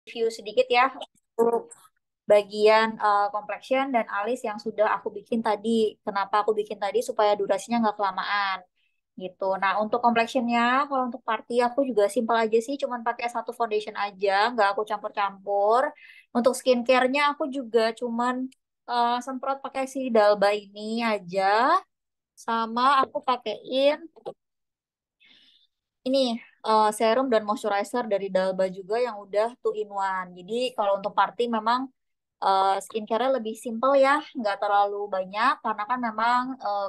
Review sedikit ya untuk bagian complexion dan alis yang sudah aku bikin tadi. Kenapa aku bikin tadi? Supaya durasinya nggak kelamaan gitu. Nah, untuk complexionnya, kalau untuk party aku juga simpel aja sih, cuman pakai satu foundation aja, nggak aku campur-campur. Untuk skincare-nya aku juga cuman semprot pakai si Dalba ini aja, sama aku pakein ini serum dan moisturizer dari Dalba juga yang udah two in one. Jadi kalau untuk party memang skincare-nya lebih simple ya, nggak terlalu banyak karena kan memang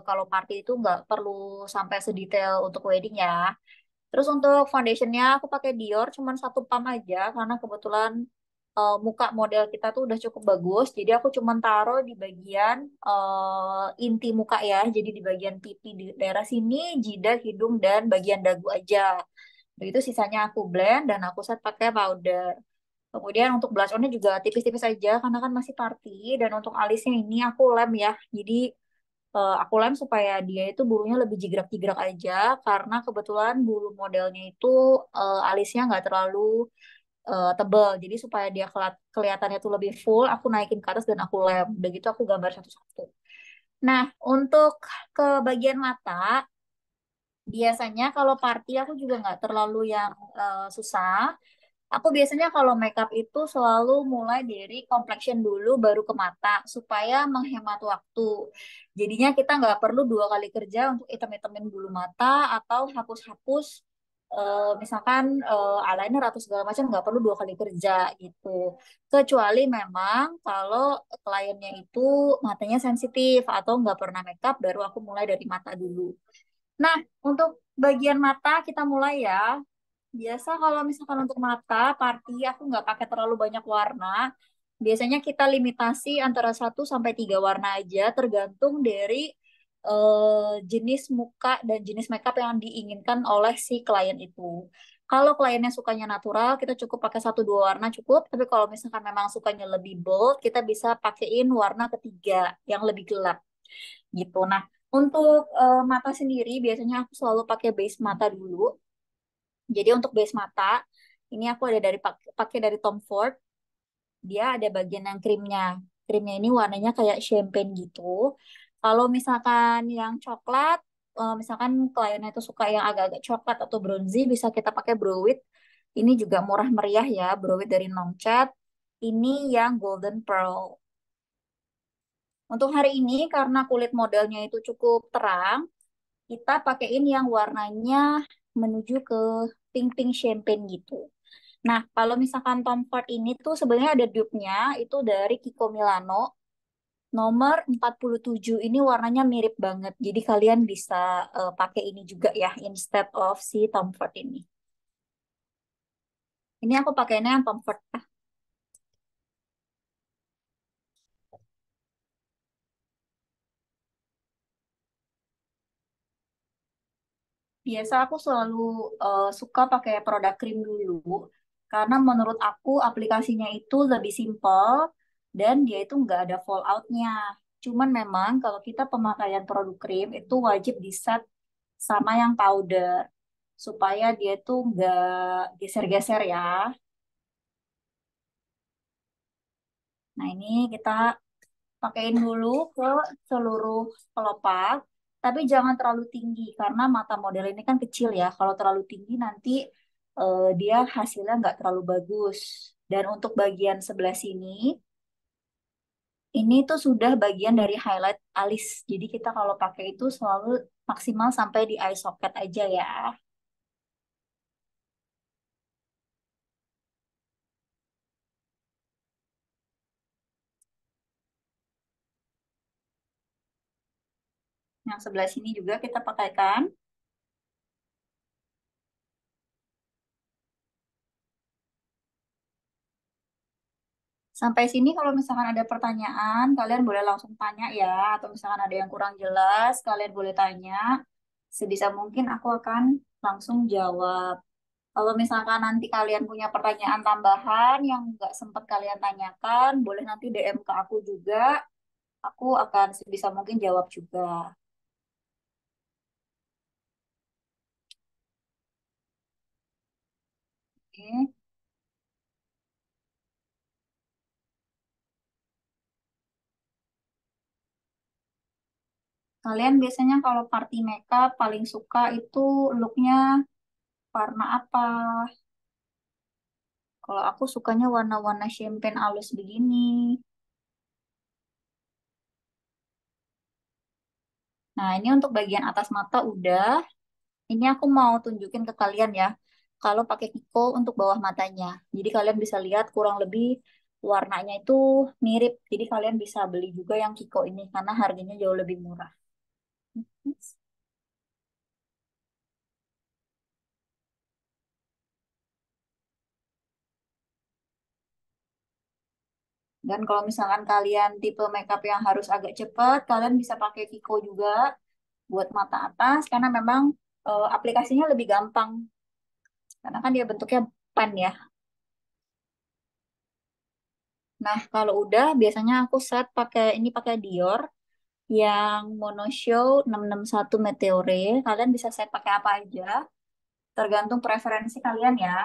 kalau party itu nggak perlu sampai sedetail untuk wedding ya. Terus untuk foundationnya aku pakai Dior cuman satu pump aja karena kebetulan muka model kita tuh udah cukup bagus. Jadi aku cuman taruh di bagian inti muka ya. Jadi di bagian pipi di daerah sini, jidat, hidung dan bagian dagu aja. Begitu sisanya aku blend dan aku set pakai powder. Kemudian untuk blush on-nya juga tipis-tipis aja karena kan masih party. Dan untuk alisnya ini aku lem ya. Jadi aku lem supaya dia itu bulunya lebih jigrak-jigrak aja karena kebetulan bulu modelnya itu alisnya nggak terlalu tebal. Jadi supaya dia kelihatannya tuh lebih full, aku naikin ke atas dan aku lem. Udah gitu aku gambar satu-satu. Nah, untuk ke bagian mata, biasanya kalau party aku juga nggak terlalu yang susah. Aku biasanya kalau makeup itu selalu mulai dari complexion dulu baru ke mata supaya menghemat waktu. Jadinya kita nggak perlu dua kali kerja untuk item-itemin bulu mata atau hapus-hapus misalkan eyeliner atau segala macam nggak perlu dua kali kerja gitu. Kecuali memang kalau kliennya itu matanya sensitif atau nggak pernah makeup baru aku mulai dari mata dulu. Nah, untuk bagian mata kita mulai ya. Biasa kalau misalkan untuk mata, party aku nggak pakai terlalu banyak warna. Biasanya kita limitasi antara satu sampai 3 warna aja, tergantung dari jenis muka dan jenis makeup yang diinginkan oleh si klien itu. Kalau kliennya sukanya natural, kita cukup pakai satu dua warna cukup. Tapi kalau misalkan memang sukanya lebih bold, kita bisa pakein warna ketiga yang lebih gelap gitu. Nah, untuk mata sendiri, biasanya aku selalu pakai base mata dulu. Jadi untuk base mata, ini aku ada dari pakai dari Tom Ford. Dia ada bagian yang krimnya. Krimnya ini warnanya kayak champagne gitu. Kalau misalkan yang coklat, misalkan kliennya itu suka yang agak-agak coklat atau bronzy, bisa kita pakai Brow It. Ini juga murah meriah ya, Brow It dari Nongchat. Ini yang Golden Pearl. Untuk hari ini karena kulit modelnya itu cukup terang, kita pakein yang warnanya menuju ke pink-pink champagne gitu. Nah, kalau misalkan Tom Ford ini tuh sebenarnya ada dupe-nya, itu dari Kiko Milano. Nomor 47 ini warnanya mirip banget. Jadi kalian bisa pakai ini juga ya, instead of si Tom Ford ini. Ini aku pakainya yang Tom Ford. Biasa aku selalu suka pakai produk krim dulu. Karena menurut aku aplikasinya itu lebih simple dan dia itu nggak ada fallout-nya. Cuman memang kalau kita pemakaian produk krim itu wajib di set sama yang powder supaya dia tuh nggak geser-geser ya. Nah ini kita pakein dulu ke seluruh kelopak, tapi jangan terlalu tinggi karena mata model ini kan kecil ya. Kalau terlalu tinggi nanti dia hasilnya nggak terlalu bagus. Dan untuk bagian sebelah sini, ini tuh sudah bagian dari highlight alis. Jadi kita kalau pakai itu selalu maksimal sampai di eye socket aja ya. Yang sebelah sini juga kita pakaikan. Sampai sini kalau misalkan ada pertanyaan, kalian boleh langsung tanya ya. Atau misalkan ada yang kurang jelas, kalian boleh tanya. Sebisa mungkin aku akan langsung jawab. Kalau misalkan nanti kalian punya pertanyaan tambahan yang nggak sempat kalian tanyakan, boleh nanti DM ke aku juga. Aku akan sebisa mungkin jawab juga. Oke. Kalian biasanya kalau party makeup paling suka itu looknya warna apa? Kalau aku sukanya warna-warna champagne halus begini. Nah, ini untuk bagian atas mata udah. Ini aku mau tunjukin ke kalian ya. Kalau pakai Kiko untuk bawah matanya. Jadi kalian bisa lihat kurang lebih warnanya itu mirip. Jadi kalian bisa beli juga yang Kiko ini karena harganya jauh lebih murah. Dan kalau misalkan kalian tipe makeup yang harus agak cepat, kalian bisa pakai Kiko juga buat mata atas karena memang aplikasinya lebih gampang. Karena kan dia bentuknya pen ya. Nah, kalau udah biasanya aku set pakai ini pakai Dior yang Monoshow 661 Meteore. Kalian bisa set pakai apa aja, tergantung preferensi kalian ya.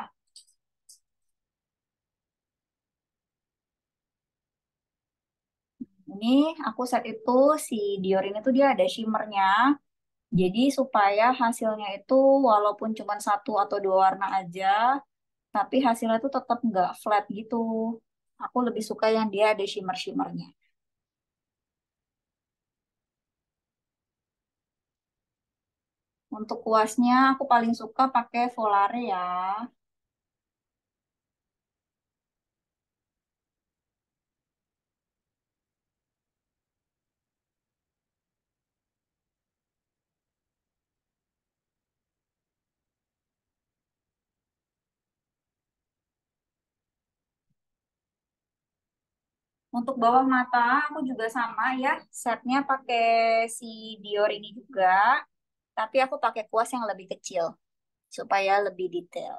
Ini aku set itu si Dior ini tuh dia ada shimmernya. Jadi supaya hasilnya itu walaupun cuma satu atau dua warna aja, tapi hasilnya tuh tetap nggak flat gitu. Aku lebih suka yang dia ada shimmer-shimmernya. Untuk kuasnya aku paling suka pakai Volare ya. Untuk bawah mata aku juga sama ya, setnya pakai si Dior ini juga, tapi aku pakai kuas yang lebih kecil supaya lebih detail.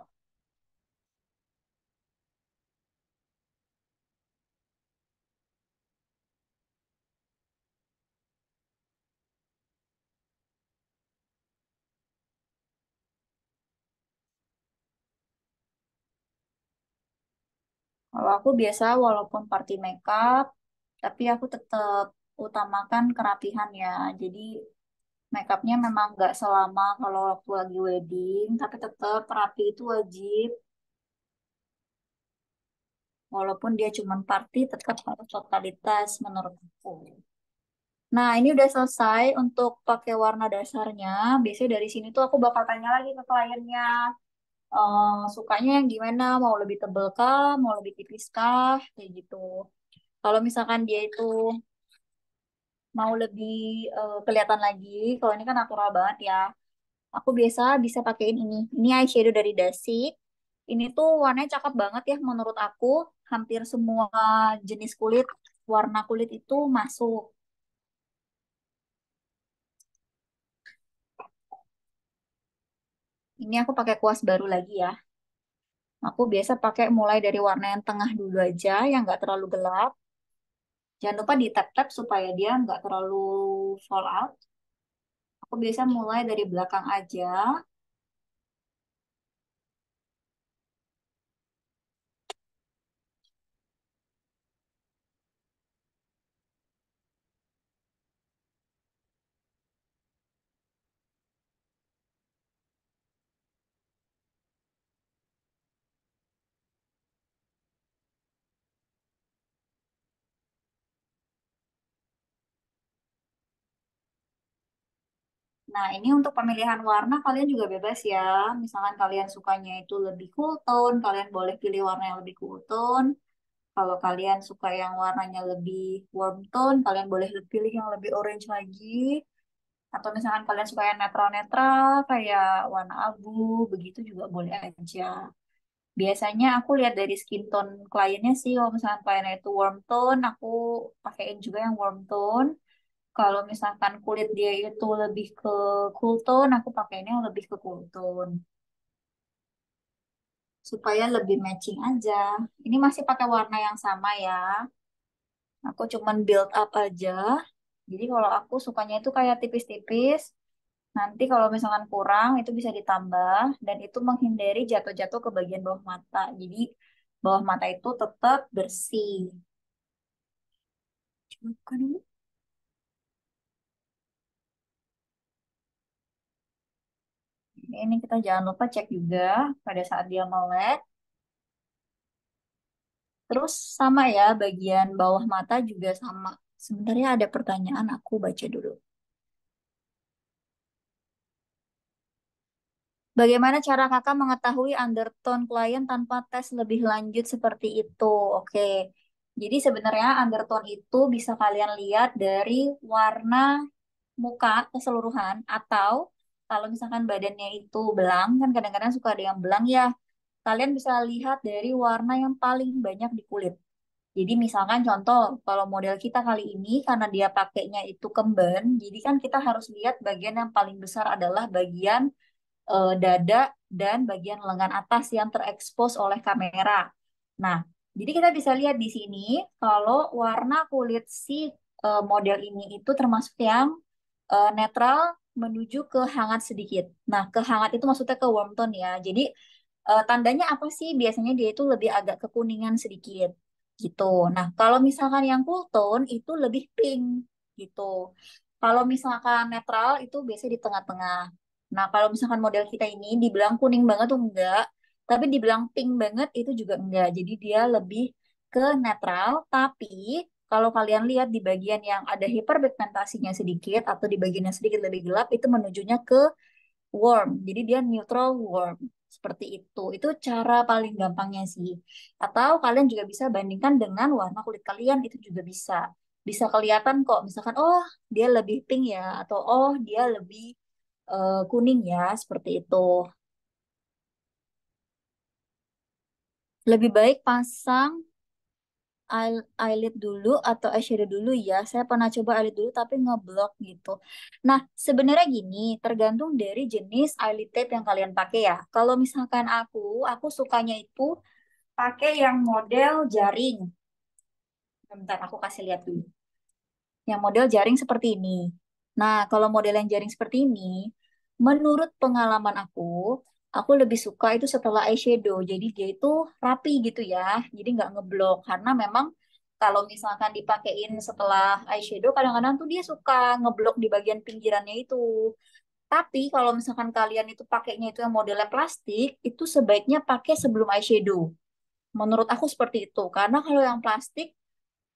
Kalau aku biasa walaupun party makeup, tapi aku tetap utamakan kerapihan ya. Jadi makeupnya memang nggak selama kalau waktu lagi wedding, tapi tetap rapi itu wajib. Walaupun dia cuma party, tetap harus totalitas menurut aku. Nah, ini udah selesai untuk pakai warna dasarnya. Biasanya dari sini tuh aku bakal tanya lagi ke kliennya, sukanya yang gimana, mau lebih tebel kah, mau lebih tipis kah, kayak gitu. Kalau misalkan dia itu mau lebih kelihatan lagi, kalau ini kan natural banget ya. Aku biasa bisa pakein ini. Ini eyeshadow dari Dasik. Ini tuh warnanya cakep banget ya menurut aku. Hampir semua jenis kulit, warna kulit itu masuk. Ini aku pakai kuas baru lagi ya. Aku biasa pakai mulai dari warna yang tengah dulu aja, yang nggak terlalu gelap. Jangan lupa di tap-tap supaya dia nggak terlalu fall out. Aku biasa mulai dari belakang aja. Nah, ini untuk pemilihan warna kalian juga bebas ya. Misalkan kalian sukanya itu lebih cool tone, kalian boleh pilih warna yang lebih cool tone. Kalau kalian suka yang warnanya lebih warm tone, kalian boleh pilih yang lebih orange lagi. Atau misalkan kalian suka yang netral-netral, kayak warna abu, begitu juga boleh aja. Biasanya aku lihat dari skin tone kliennya sih, kalau misalkan kliennya itu warm tone, aku pakaiin juga yang warm tone. Kalau misalkan kulit dia itu lebih ke cool tone, aku pakainya yang lebih ke cool tone. Supaya lebih matching aja. Ini masih pakai warna yang sama ya. Aku cuman build up aja. Jadi kalau aku sukanya itu kayak tipis-tipis. Nanti kalau misalkan kurang itu bisa ditambah. Dan itu menghindari jatuh-jatuh ke bagian bawah mata. Jadi bawah mata itu tetap bersih. Coba buka dulu. Ini kita jangan lupa cek juga pada saat dia melek. Terus sama ya, bagian bawah mata juga sama. Sebenarnya ada pertanyaan, aku baca dulu. Bagaimana cara kakak mengetahui undertone klien tanpa tes lebih lanjut seperti itu? Oke, jadi sebenarnya undertone itu bisa kalian lihat dari warna muka keseluruhan atau kalau misalkan badannya itu belang, kan kadang-kadang suka ada yang belang ya. Kalian bisa lihat dari warna yang paling banyak di kulit. Jadi misalkan contoh, kalau model kita kali ini karena dia pakainya itu kemben, jadi kan kita harus lihat bagian yang paling besar adalah bagian dada dan bagian lengan atas yang terekspos oleh kamera. Nah, jadi kita bisa lihat di sini kalau warna kulit si model ini itu termasuk yang netral menuju ke hangat sedikit. Nah, ke hangat itu maksudnya ke warm tone ya. Jadi tandanya apa sih? Biasanya dia itu lebih agak kekuningan sedikit gitu. Nah, kalau misalkan yang cool tone itu lebih pink gitu. Kalau misalkan netral itu biasanya di tengah-tengah. Nah, kalau misalkan model kita ini dibilang kuning banget tuh enggak, tapi dibilang pink banget itu juga enggak. Jadi dia lebih ke netral, tapi kalau kalian lihat di bagian yang ada hiperpigmentasinya sedikit atau di bagian yang sedikit lebih gelap itu menujunya ke warm. Jadi dia neutral warm. Seperti itu. Itu cara paling gampangnya sih. Atau kalian juga bisa bandingkan dengan warna kulit kalian itu juga bisa. Bisa kelihatan kok misalkan oh dia lebih pink ya atau oh dia lebih kuning ya seperti itu. Lebih baik pasang eyelid dulu atau eyeshadow dulu ya. Saya pernah coba eyelid dulu tapi ngeblok gitu. Nah, sebenarnya gini, tergantung dari jenis eyelid tape yang kalian pakai ya. Kalau misalkan aku sukanya itu pakai yang model jaring. Bentar, aku kasih lihat dulu. Yang model jaring seperti ini. Nah, kalau model yang jaring seperti ini, menurut pengalaman aku lebih suka itu setelah eyeshadow. Jadi dia itu rapi gitu ya. Jadi nggak ngeblok. Karena memang kalau misalkan dipakein setelah eyeshadow, kadang-kadang tuh dia suka ngeblok di bagian pinggirannya itu. Tapi kalau misalkan kalian itu pakainya itu yang modelnya plastik, itu sebaiknya pakai sebelum eyeshadow. Menurut aku seperti itu. Karena kalau yang plastik,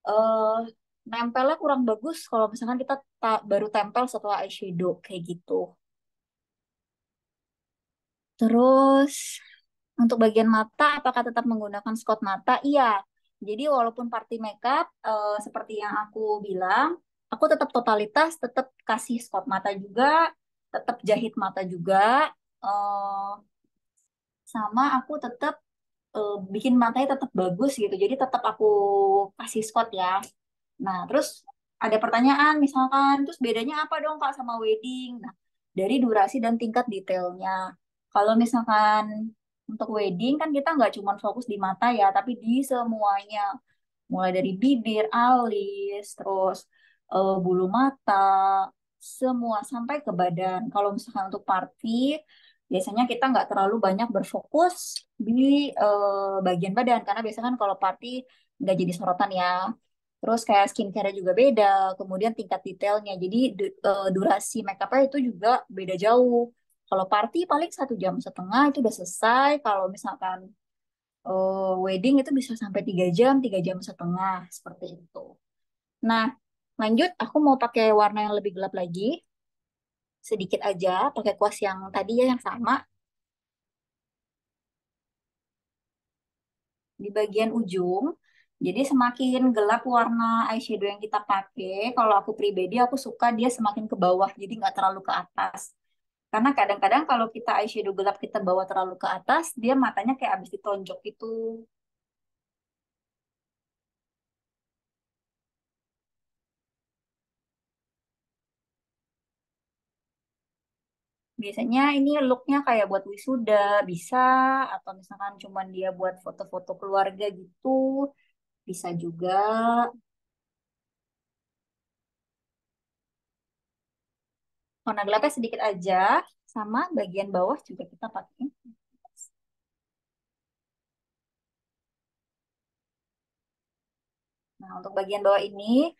eh nempelnya kurang bagus kalau misalkan kita baru tempel setelah eyeshadow kayak gitu. Terus untuk bagian mata, apakah tetap menggunakan spot mata? Iya. Jadi walaupun party makeup seperti yang aku bilang, aku tetap totalitas, tetap kasih spot mata juga, tetap jahit mata juga, eh, sama aku tetap bikin matanya tetap bagus gitu. Jadi tetap aku kasih spot ya. Nah, terus ada pertanyaan misalkan, terus bedanya apa dong Kak sama wedding? Nah, dari durasi dan tingkat detailnya. Kalau misalkan untuk wedding kan kita nggak cuma fokus di mata ya, tapi di semuanya. Mulai dari bibir, alis, terus bulu mata, semua sampai ke badan. Kalau misalkan untuk party, biasanya kita nggak terlalu banyak berfokus di bagian badan, karena biasanya kan kalau party nggak jadi sorotan ya. Terus kayak skincare juga beda, kemudian tingkat detailnya. Jadi durasi make upnya itu juga beda jauh. Kalau party paling 1,5 jam itu udah selesai. Kalau misalkan wedding itu bisa sampai 3 jam, 3,5 jam seperti itu. Nah, lanjut, aku mau pakai warna yang lebih gelap lagi, sedikit aja, pakai kuas yang tadi ya yang sama di bagian ujung. Jadi semakin gelap warna eyeshadow yang kita pakai, kalau aku pribadi aku suka dia semakin ke bawah, jadi nggak terlalu ke atas. Karena kadang-kadang kalau kita eyeshadow gelap kita bawa terlalu ke atas, dia matanya kayak habis ditonjok itu. Biasanya ini looknya kayak buat wisuda bisa, atau misalkan cuman dia buat foto-foto keluarga gitu, bisa juga. Warna gelapnya sedikit aja, sama bagian bawah juga kita pakai. Nah, untuk bagian bawah ini,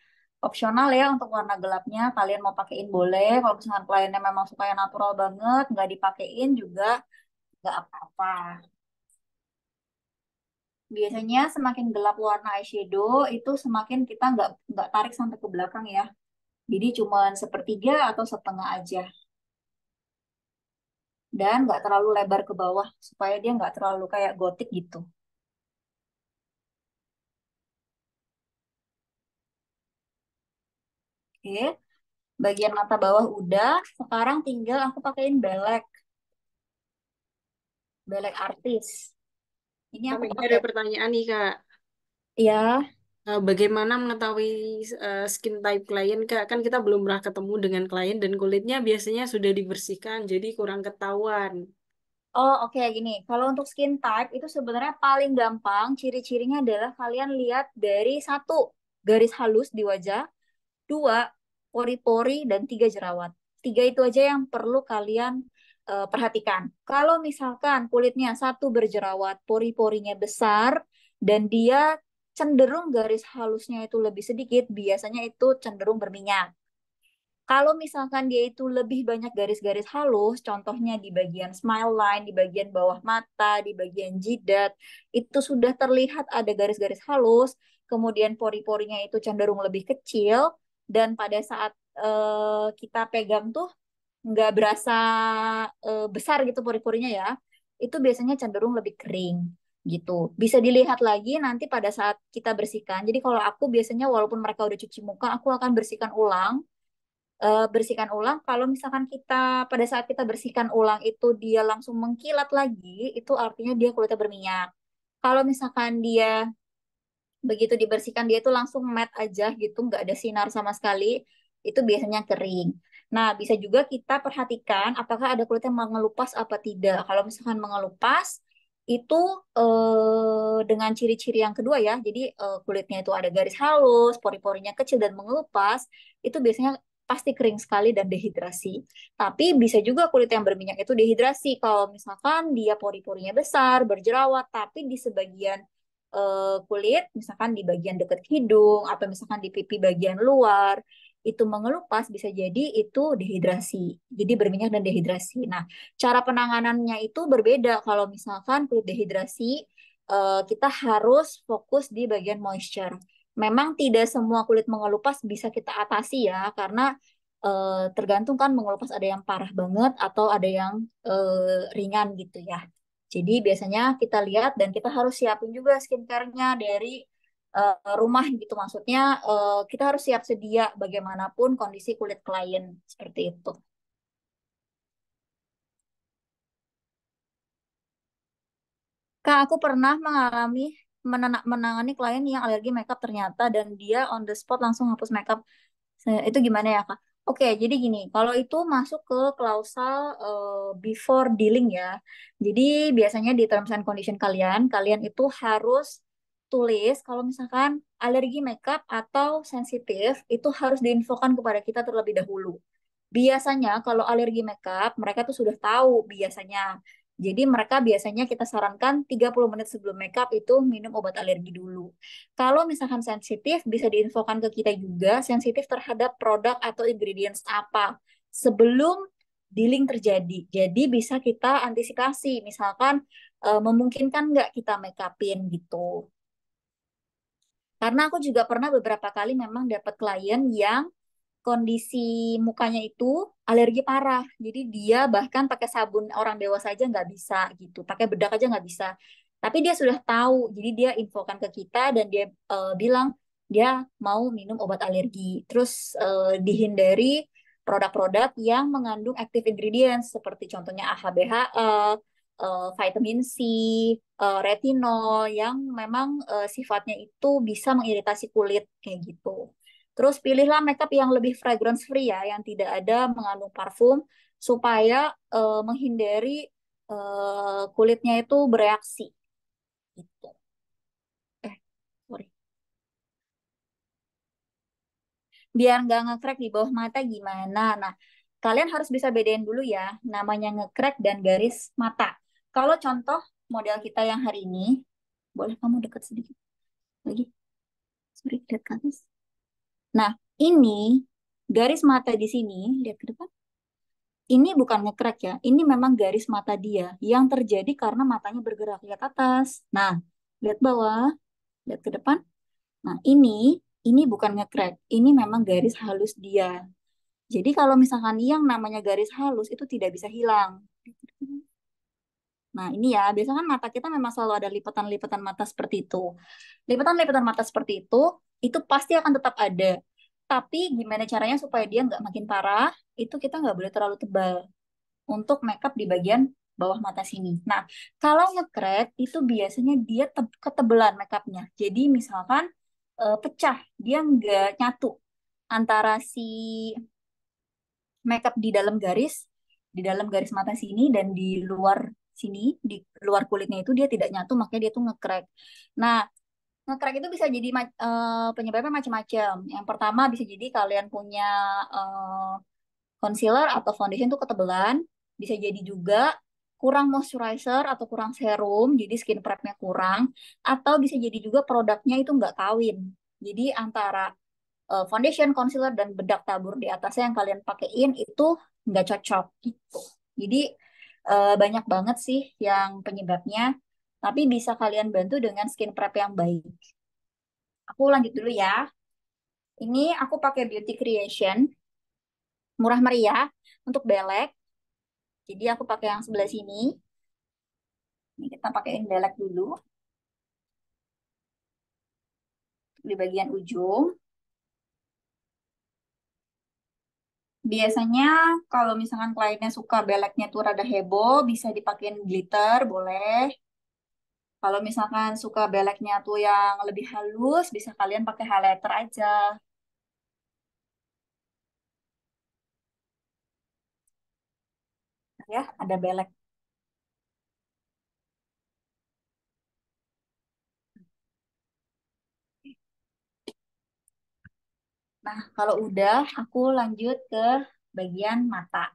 opsional ya untuk warna gelapnya. Kalian mau pakein boleh. Kalau misalkan kliennya memang suka yang natural banget, nggak dipakein juga nggak apa-apa. Biasanya semakin gelap warna eyeshadow itu semakin kita nggak tarik sampai ke belakang ya. Jadi cuman sepertiga atau setengah aja. Dan nggak terlalu lebar ke bawah supaya dia nggak terlalu kayak gotik gitu. Oke, bagian mata bawah udah. Sekarang tinggal aku pakein belek artis. Ini aku Kami ada pakai. pertanyaan nih Kak. Ya, Bagaimana mengetahui skin type klien Kak? Kan kita belum pernah ketemu dengan klien dan kulitnya biasanya sudah dibersihkan, jadi kurang ketahuan. oh oke gini. Kalau untuk skin type itu sebenarnya paling gampang. Ciri-cirinya adalah kalian lihat dari satu garis halus di wajah, dua pori-pori, dan tiga jerawat. Tiga itu aja yang perlu kalian perhatikan. Kalau misalkan kulitnya satu berjerawat, pori-porinya besar, dan dia cenderung garis halusnya itu lebih sedikit, biasanya itu cenderung berminyak. Kalau misalkan dia itu lebih banyak garis-garis halus, contohnya di bagian smile line, di bagian bawah mata, di bagian jidat, itu sudah terlihat ada garis-garis halus, kemudian pori-porinya itu cenderung lebih kecil, dan pada saat kita pegang tuh nggak berasa besar gitu pori-porinya ya, itu biasanya cenderung lebih kering gitu. Bisa dilihat lagi nanti pada saat kita bersihkan. Jadi kalau aku biasanya walaupun mereka udah cuci muka, aku akan bersihkan ulang. Kalau misalkan kita pada saat kita bersihkan ulang itu dia langsung mengkilat lagi, itu artinya dia kulitnya berminyak. Kalau misalkan dia begitu dibersihkan dia itu langsung matte aja gitu, nggak ada sinar sama sekali, itu biasanya kering. Nah, bisa juga kita perhatikan apakah ada kulit yang mengelupas apa tidak. Kalau misalkan mengelupas, itu dengan ciri-ciri yang kedua ya, jadi kulitnya itu ada garis halus, pori-porinya kecil dan mengelupas, itu biasanya pasti kering sekali dan dehidrasi. Tapi bisa juga kulit yang berminyak itu dehidrasi. Kalau misalkan dia pori-porinya besar, berjerawat, tapi di sebagian kulit, misalkan di bagian dekat hidung atau misalkan di pipi bagian luar, itu mengelupas bisa jadi itu dehidrasi. Jadi berminyak dan dehidrasi. Nah, cara penanganannya itu berbeda. Kalau misalkan kulit dehidrasi, kita harus fokus di bagian moisture. Memang tidak semua kulit mengelupas bisa kita atasi ya, karena tergantung kan mengelupas ada yang parah banget atau ada yang ringan gitu ya. Jadi biasanya kita lihat dan kita harus siapin juga skincare-nya dari rumah gitu. Maksudnya kita harus siap sedia bagaimanapun kondisi kulit klien seperti itu. Kak, aku pernah mengalami menangani klien yang alergi makeup ternyata dan dia on the spot langsung hapus makeup. Itu gimana ya, Kak? Oke, jadi gini, kalau itu masuk ke klausal before dealing ya. Jadi biasanya di terms and condition kalian, kalian itu harus tulis kalau misalkan alergi makeup atau sensitif itu harus diinfokan kepada kita terlebih dahulu. Biasanya kalau alergi makeup, mereka tuh sudah tahu biasanya. Jadi mereka biasanya kita sarankan 30 menit sebelum makeup itu minum obat alergi dulu. Kalau misalkan sensitif, bisa diinfokan ke kita juga sensitif terhadap produk atau ingredients apa sebelum dealing terjadi. Jadi bisa kita antisipasi, misalkan memungkinkan nggak kita make upin gitu. Karena aku juga pernah beberapa kali memang dapat klien yang kondisi mukanya itu alergi parah. Jadi dia bahkan pakai sabun orang dewasa aja nggak bisa gitu, pakai bedak aja nggak bisa. Tapi dia sudah tahu, jadi dia infokan ke kita dan dia bilang dia mau minum obat alergi. Terus dihindari produk-produk yang mengandung active ingredients seperti contohnya AHBHE, vitamin C, retinol yang memang sifatnya itu bisa mengiritasi kulit kayak gitu. Terus pilihlah makeup yang lebih fragrance free ya, yang tidak ada mengandung parfum supaya menghindari kulitnya itu bereaksi gitu. Sorry. Biar nggak ngekrek di bawah mata gimana? Nah, kalian harus bisa bedain dulu ya, namanya ngekrek dan garis mata. Kalau contoh model kita yang hari ini, boleh kamu dekat sedikit lagi? Sorry, lihat ke atas. Nah, ini garis mata di sini, lihat ke depan. Ini bukan ngekrek ya, ini memang garis mata dia yang terjadi karena matanya bergerak. Lihat atas. Nah, lihat bawah, lihat ke depan. Nah, ini bukan ngekrek, ini memang garis halus dia. Jadi kalau misalkan yang namanya garis halus itu tidak bisa hilang. Nah, ini ya, biasanya kan mata kita memang selalu ada lipatan-lipatan mata seperti itu. Lipatan-lipatan mata seperti itu pasti akan tetap ada. Tapi gimana caranya supaya dia nggak makin parah, itu kita nggak boleh terlalu tebal untuk makeup di bagian bawah mata sini. Nah, kalau nge-crack itu biasanya dia ketebelan makeupnya. Jadi misalkan pecah, dia nggak nyatu antara si makeup di dalam garis mata sini dan di luar sini, di luar kulitnya itu dia tidak nyatu, makanya dia tuh nge-crack. Nah, nge-crack itu bisa jadi penyebabnya macam-macam. Yang pertama bisa jadi kalian punya eh, concealer atau foundation tuh ketebelan, bisa jadi juga kurang moisturizer atau kurang serum, jadi skin prep-nya kurang, atau bisa jadi juga produknya itu nggak kawin. Jadi antara foundation, concealer, dan bedak tabur di atasnya yang kalian pakein itu nggak cocok gitu. Jadi banyak banget sih yang penyebabnya, tapi bisa kalian bantu dengan skin prep yang baik. Aku lanjut dulu ya. Ini aku pakai Beauty Creation, murah meriah untuk belek. Jadi aku pakai yang sebelah sini. Ini kita pakaiin belek dulu di bagian ujung. Biasanya kalau misalkan kliennya suka beleknya tuh rada heboh, bisa dipakein glitter, boleh. Kalau misalkan suka beleknya tuh yang lebih halus, bisa kalian pakai highlighter aja. Ya, ada belek. Nah, kalau udah, aku lanjut ke bagian mata.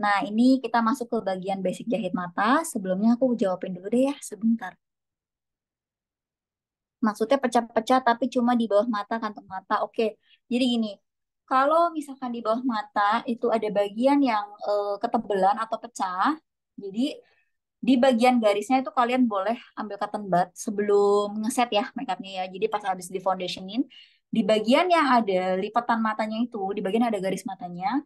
Nah, ini kita masuk ke bagian basic jahit mata. Sebelumnya aku jawabin dulu deh ya, sebentar. Maksudnya pecah-pecah tapi cuma di bawah mata, kantong mata. Oke, jadi gini. Kalau misalkan di bawah mata itu ada bagian yang ketebelan atau pecah, jadi di bagian garisnya itu kalian boleh ambil cotton bud sebelum ngeset ya makeupnya ya. Jadi pas habis di foundationin, di bagian yang ada lipatan matanya itu, di bagian yang ada garis matanya.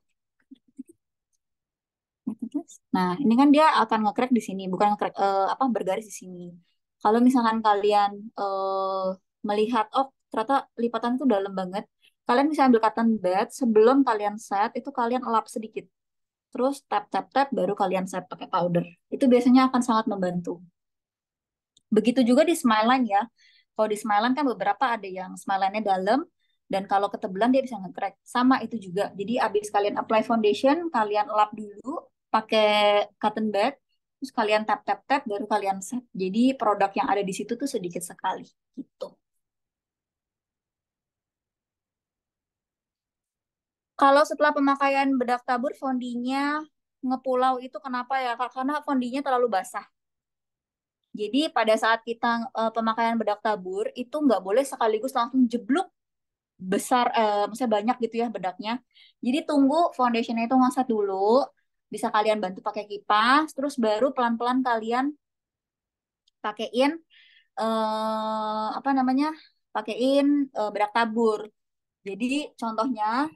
Nah, ini kan dia akan nge-crack di sini, bukan nge-crack apa bergaris di sini. Kalau misalkan kalian melihat, oh ternyata lipatan itu dalam banget, kalian bisa ambil cotton bud sebelum kalian set, itu kalian elap sedikit. Terus tap tap tap baru kalian set pakai powder. Itu biasanya akan sangat membantu. Begitu juga di Smileline ya. Kalau di Smileline kan beberapa ada yang Smileline-nya dalam dan kalau ketebelan dia bisa nge-crack. Sama itu juga. Jadi abis kalian apply foundation, kalian lap dulu pakai cotton bud, terus kalian tap tap tap baru kalian set. Jadi produk yang ada di situ tuh sedikit sekali gitu. Kalau setelah pemakaian bedak tabur fondinya ngepulau itu kenapa ya Kak? Karena fondinya terlalu basah. Jadi pada saat kita pemakaian bedak tabur itu nggak boleh sekaligus langsung jeblok besar, maksudnya banyak gitu ya bedaknya. Jadi tunggu foundationnya itu ngasat dulu, bisa kalian bantu pakai kipas, terus baru pelan-pelan kalian pakein apa namanya, pakein bedak tabur. Jadi contohnya,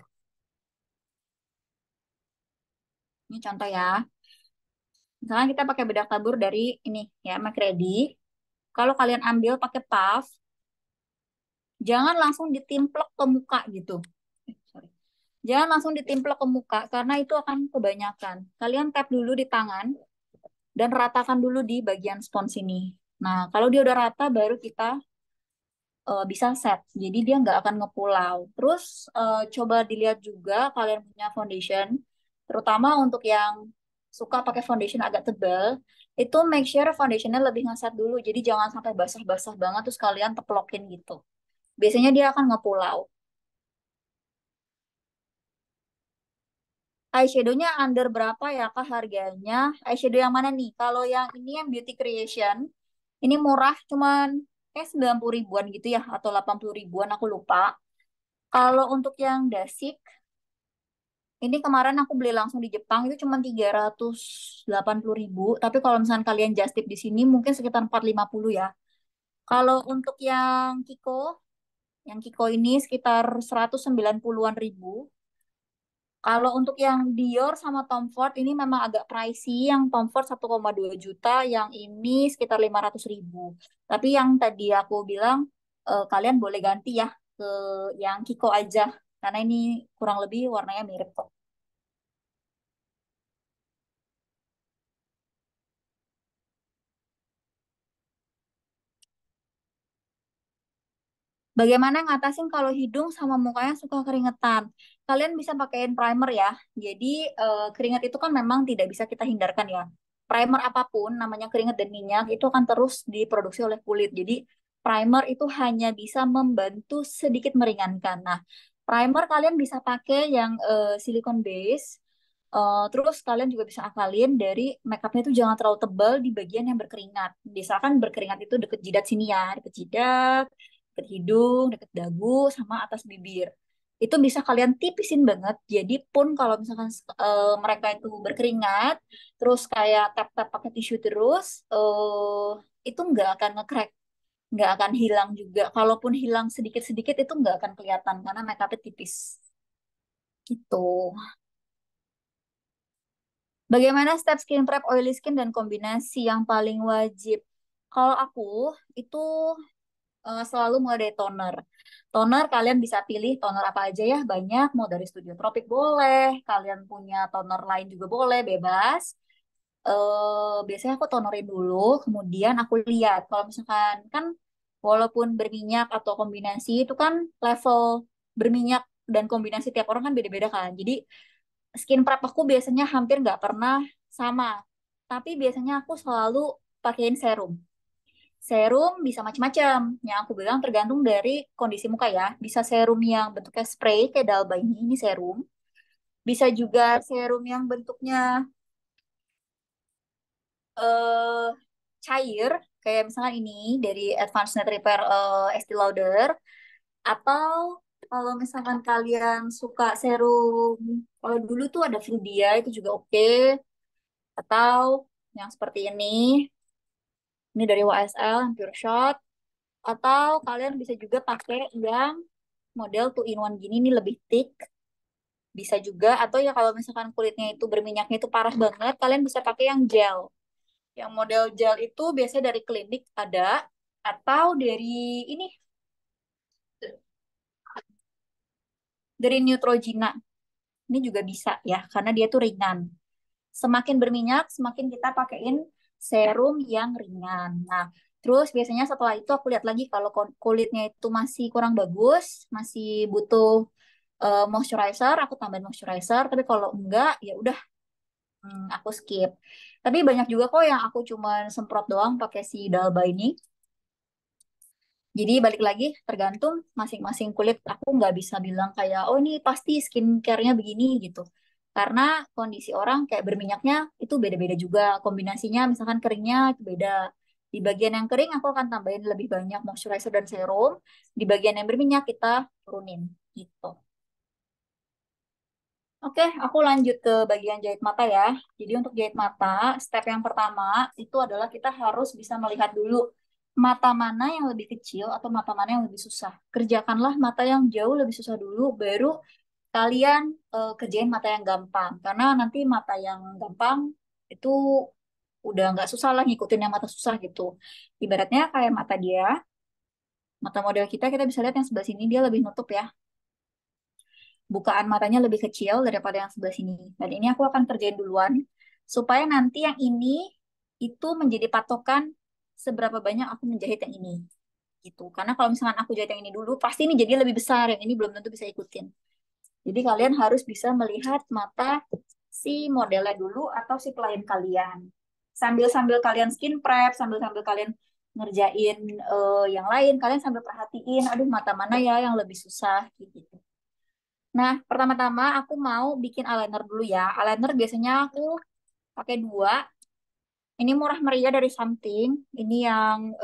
ini contoh ya, misalnya kita pakai bedak tabur dari ini ya, McReady. Kalau kalian ambil pakai puff, jangan langsung ditimplek ke muka gitu. Sorry. Jangan langsung ditimplek ke muka karena itu akan kebanyakan. Kalian tap dulu di tangan dan ratakan dulu di bagian spons ini. Nah, kalau dia udah rata baru kita bisa set. Jadi dia nggak akan ngepulau. Terus coba dilihat juga kalian punya foundation, terutama untuk yang suka pakai foundation agak tebal, itu make sure foundationnya lebih ngeset dulu. Jadi jangan sampai basah-basah banget terus kalian teplokin gitu. Biasanya dia akan ngepulau. Eyeshadownya under berapa ya Kak harganya? Eyeshadow yang mana nih? Kalau yang ini yang Beauty Creation, ini murah cuman kayak 90 ribuan gitu ya atau 80 ribuan aku lupa. Kalau untuk yang dasik, ini kemarin aku beli langsung di Jepang itu cuma 380.000. Tapi kalau misalnya kalian just tip di sini mungkin sekitar 450 ya. Kalau untuk yang Kiko ini sekitar 190-an ribu. Kalau untuk yang Dior sama Tom Ford ini memang agak pricey. Yang Tom Ford 1,2 juta, yang ini sekitar 500.000. Tapi yang tadi aku bilang, kalian boleh ganti ya ke yang Kiko aja. Karena ini kurang lebih warnanya mirip kok. Bagaimana ngatasin kalau hidung sama mukanya suka keringetan? Kalian bisa pakein primer ya. Jadi keringat itu kan memang tidak bisa kita hindarkan ya. Primer apapun, namanya keringat dan minyak, itu akan terus diproduksi oleh kulit. Jadi primer itu hanya bisa membantu sedikit meringankan. Nah, primer kalian bisa pakai yang silicone base. Terus kalian juga bisa akalin dari makeupnya itu jangan terlalu tebal di bagian yang berkeringat. Misalkan berkeringat itu deket jidat sini ya, deket jidat, deket hidung, deket dagu, sama atas bibir. Itu bisa kalian tipisin banget. Jadi pun kalau misalkan mereka itu berkeringat, terus kayak tap-tap pakai tisu terus, itu nggak akan nge-crack, nggak akan hilang juga. Kalaupun hilang sedikit-sedikit itu nggak akan kelihatan karena makeupnya tipis. Gitu. Bagaimana step skin prep oily skin dan kombinasi yang paling wajib? Kalau aku itu selalu mulai dari toner. Toner kalian bisa pilih toner apa aja ya, banyak. Mau dari Studio Tropic boleh, kalian punya toner lain juga boleh, bebas. Biasanya aku tonerin dulu, kemudian aku lihat. Kalau misalkan kan walaupun berminyak atau kombinasi itu kan level berminyak dan kombinasi tiap orang kan beda-beda kan. Jadi skin prep aku biasanya hampir nggak pernah sama. Tapi biasanya aku selalu pakein serum. Serum bisa macam-macam. Yang aku bilang tergantung dari kondisi muka ya. Bisa serum yang bentuknya spray kayak Dalba ini serum. Bisa juga serum yang bentuknya eh, cair kayak misalnya ini dari Advanced Night Repair Estee Lauder. Atau kalau misalkan kalian suka serum, kalau dulu tuh ada Fludia itu juga oke. Atau yang seperti ini dari YSL yang Pure Shot. Atau kalian bisa juga pakai yang model two in one gini, ini lebih thick. Bisa juga, atau ya kalau misalkan kulitnya itu berminyaknya itu parah banget, kalian bisa pakai yang gel. Yang model gel itu biasanya dari klinik ada, atau dari ini, dari Neutrogena. Ini juga bisa ya, karena dia tuh ringan. Semakin berminyak, semakin kita pakein serum yang ringan. Nah, terus biasanya setelah itu aku lihat lagi kalau kulitnya itu masih kurang bagus, masih butuh moisturizer, aku tambahin moisturizer. Tapi kalau enggak, ya udah, aku skip. Tapi banyak juga kok yang aku cuman semprot doang pakai si Dalba ini. Jadi balik lagi tergantung masing-masing kulit. Aku nggak bisa bilang kayak oh ini pasti skincare-nya begini gitu. Karena kondisi orang kayak berminyaknya itu beda-beda juga. Kombinasinya misalkan keringnya itu beda. Di bagian yang kering aku akan tambahin lebih banyak moisturizer dan serum. Di bagian yang berminyak kita turunin gitu. Oke, aku lanjut ke bagian jahit mata ya. Jadi untuk jahit mata, step yang pertama itu adalah kita harus bisa melihat dulu mata mana yang lebih kecil atau mata mana yang lebih susah. Kerjakanlah mata yang jauh lebih susah dulu, baru kalian kerjain mata yang gampang. Karena nanti mata yang gampang itu udah nggak susah lah ngikutin yang mata susah gitu. Ibaratnya kayak mata dia, mata model kita bisa lihat yang sebelah sini dia lebih nutup ya, bukaan matanya lebih kecil daripada yang sebelah sini. Dan ini aku akan kerjain duluan supaya nanti yang ini itu menjadi patokan seberapa banyak aku menjahit yang ini gitu. Karena kalau misalkan aku jahit yang ini dulu, pasti ini jadi lebih besar, yang ini belum tentu bisa ikutin. Jadi kalian harus bisa melihat mata si modelnya dulu atau si klien kalian. Sambil-sambil kalian skin prep, sambil-sambil kalian ngerjain yang lain, kalian sambil perhatiin, aduh mata mana ya yang lebih susah gitu. Nah, pertama-tama aku mau bikin eyeliner dulu ya. Eyeliner biasanya aku pakai dua. Ini murah meriah dari Something. Ini yang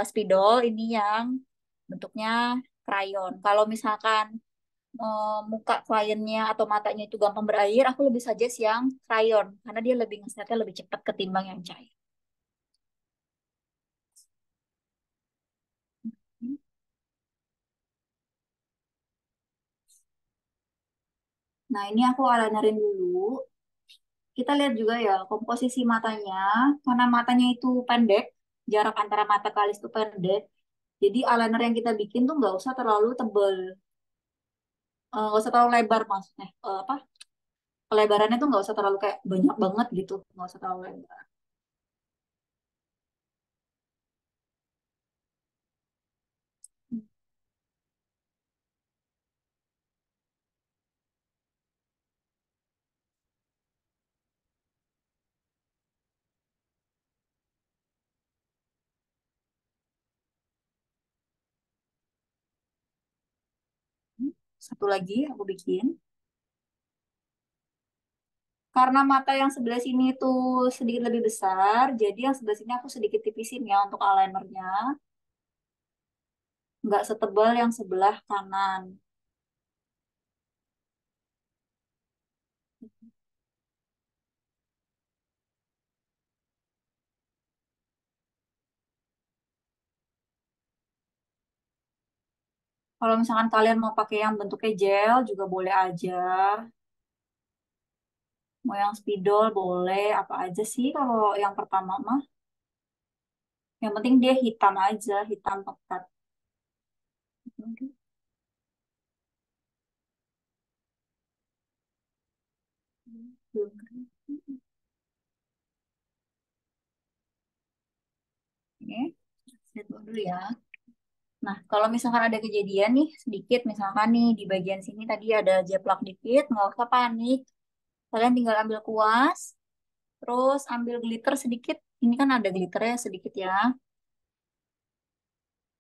spidol, ini yang bentuknya. krayon. Kalau misalkan muka kliennya atau matanya itu gampang berair, aku lebih suggest yang krayon karena dia lebih ngesetnya lebih cepat ketimbang yang cair. Nah, ini aku eyelinerin dulu. Kita lihat juga ya komposisi matanya. Karena matanya itu pendek, jarak antara mata ke alis itu pendek. Jadi eyeliner yang kita bikin tuh nggak usah terlalu tebel. Nggak usah terlalu lebar maksudnya. Apa? Kelebarannya tuh nggak usah terlalu kayak banyak banget gitu. Nggak usah terlalu lebar. Satu lagi aku bikin. Karena mata yang sebelah sini tuh sedikit lebih besar, jadi yang sebelah sini aku sedikit tipisin ya untuk eyelinernya. Nggak setebal yang sebelah kanan. Kalau misalkan kalian mau pakai yang bentuknya gel juga boleh aja. Mau yang spidol boleh, apa aja sih kalau yang pertama mah. Yang penting dia hitam aja, hitam pekat. Oke, lihat dulu ya. Nah, kalau misalkan ada kejadian nih sedikit, misalkan nih di bagian sini tadi ada jeplak dikit, nggak usah panik. Kalian tinggal ambil kuas, terus ambil glitter sedikit. Ini kan ada glitternya sedikit ya.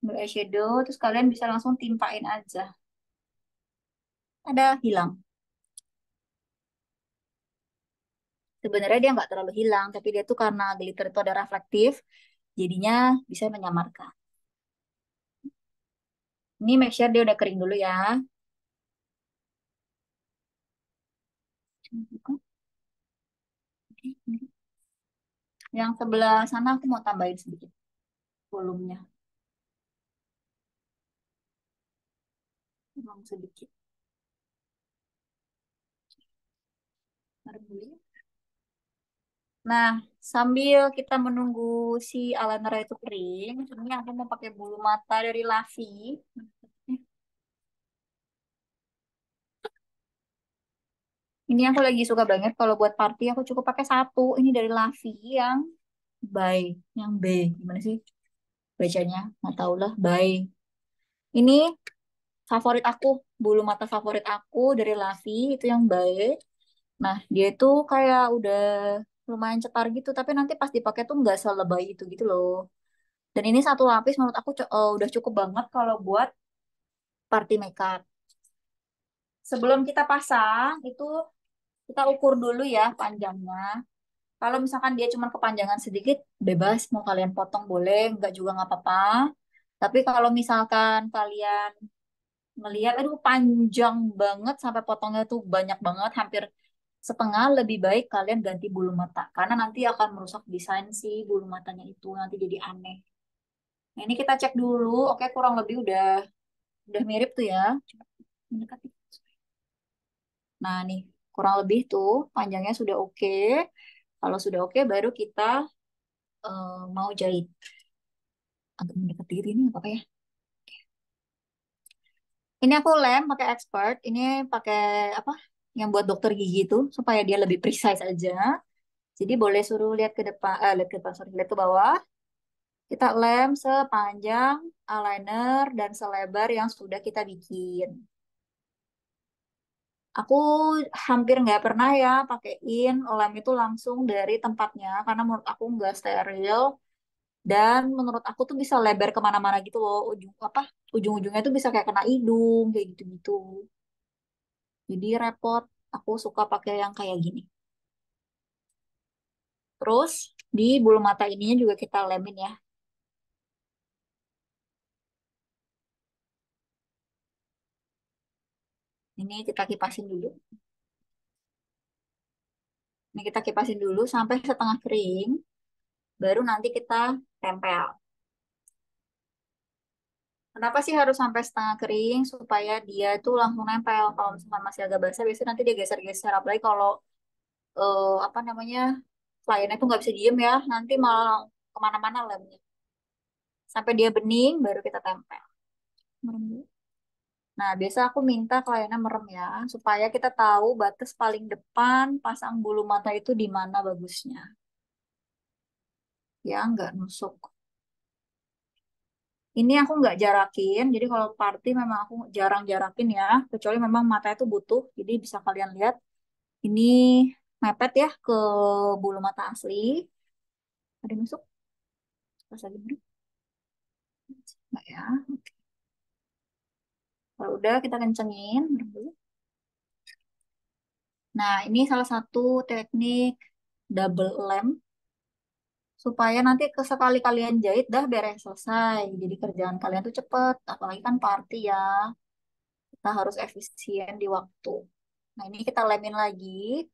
Ambil eyeshadow, terus kalian bisa langsung timpain aja. Ada hilang. Sebenarnya dia nggak terlalu hilang, tapi dia tuh karena glitter itu ada reflektif, jadinya bisa menyamarkan. Ini make sure dia udah kering dulu ya. Yang sebelah sana aku mau tambahin sedikit volumenya. Emang sedikit. Taruh dulu ya. Nah, sambil kita menunggu si eyeliner itu kering, ini aku mau pakai bulu mata dari Lavi. Ini aku lagi suka banget kalau buat party aku cukup pakai satu. Ini dari Lavi yang by, yang B. Gimana sih bacanya? Nggak tahu lah, by. Ini favorit aku, bulu mata favorit aku dari Lavi itu yang baik. Nah, dia itu kayak udah lumayan cetar gitu, tapi nanti pas dipakai tuh nggak selebay itu gitu loh. Dan ini satu lapis menurut aku udah cukup banget kalau buat party makeup. Sebelum kita pasang, itu kita ukur dulu ya panjangnya. Kalau misalkan dia cuma kepanjangan sedikit, bebas mau kalian potong boleh, nggak juga nggak apa-apa. Tapi kalau misalkan kalian melihat, aduh panjang banget sampai potongnya tuh banyak banget, hampir setengah, lebih baik kalian ganti bulu mata. Karena nanti akan merusak desain si bulu matanya itu, nanti jadi aneh. Nah, ini kita cek dulu, oke kurang lebih udah mirip tuh ya. Coba mendekati. Nah nih, kurang lebih tuh panjangnya sudah oke. Kalau sudah oke, baru kita mau jahit. Agak mendekat diri ini apa ya? Ini aku lem pakai expert. Ini pakai apa? Yang buat dokter gigi itu supaya dia lebih precise aja. Jadi boleh suruh lihat ke depan, lihat ke depan, sorry, lihat ke bawah. Kita lem sepanjang eyeliner dan selebar yang sudah kita bikin. Aku hampir nggak pernah ya pakein lem itu langsung dari tempatnya karena menurut aku nggak steril dan menurut aku tuh bisa lebar kemana-mana gitu loh, ujung-ujungnya tuh bisa kayak kena hidung kayak gitu-gitu. Jadi repot. Aku suka pakai yang kayak gini. Terus di bulu mata ininya juga kita lemin ya. Ini kita kipasin dulu. Ini kita kipasin dulu sampai setengah kering, baru nanti kita tempel. Kenapa sih harus sampai setengah kering? Supaya dia itu langsung nempel. Kalau misalkan masih agak basah, biasanya nanti dia geser-geser. Apalagi kalau apa namanya kliennya tuh nggak bisa diem ya, nanti malah kemana-mana lemnya. Sampai dia bening, baru kita tempel. Merem dulu. Nah, biasa aku minta kliennya merem ya, supaya kita tahu batas paling depan pasang bulu mata itu di mana bagusnya. Ya, nggak nusuk. Ini aku nggak jarakin, jadi kalau party memang aku jarang jarakin ya, kecuali memang mata itu butuh. Jadi bisa kalian lihat, ini mepet ya ke bulu mata asli. Ada yang nusuk? Pas lagi beri? Nggak ya. Kalau udah kita kencengin. Nah, ini salah satu teknik double lem supaya nanti sekali kalian jahit dah beres selesai. Jadi kerjaan kalian tuh cepet, apalagi kan party ya. Kita harus efisien di waktu. Nah, ini kita lemin lagi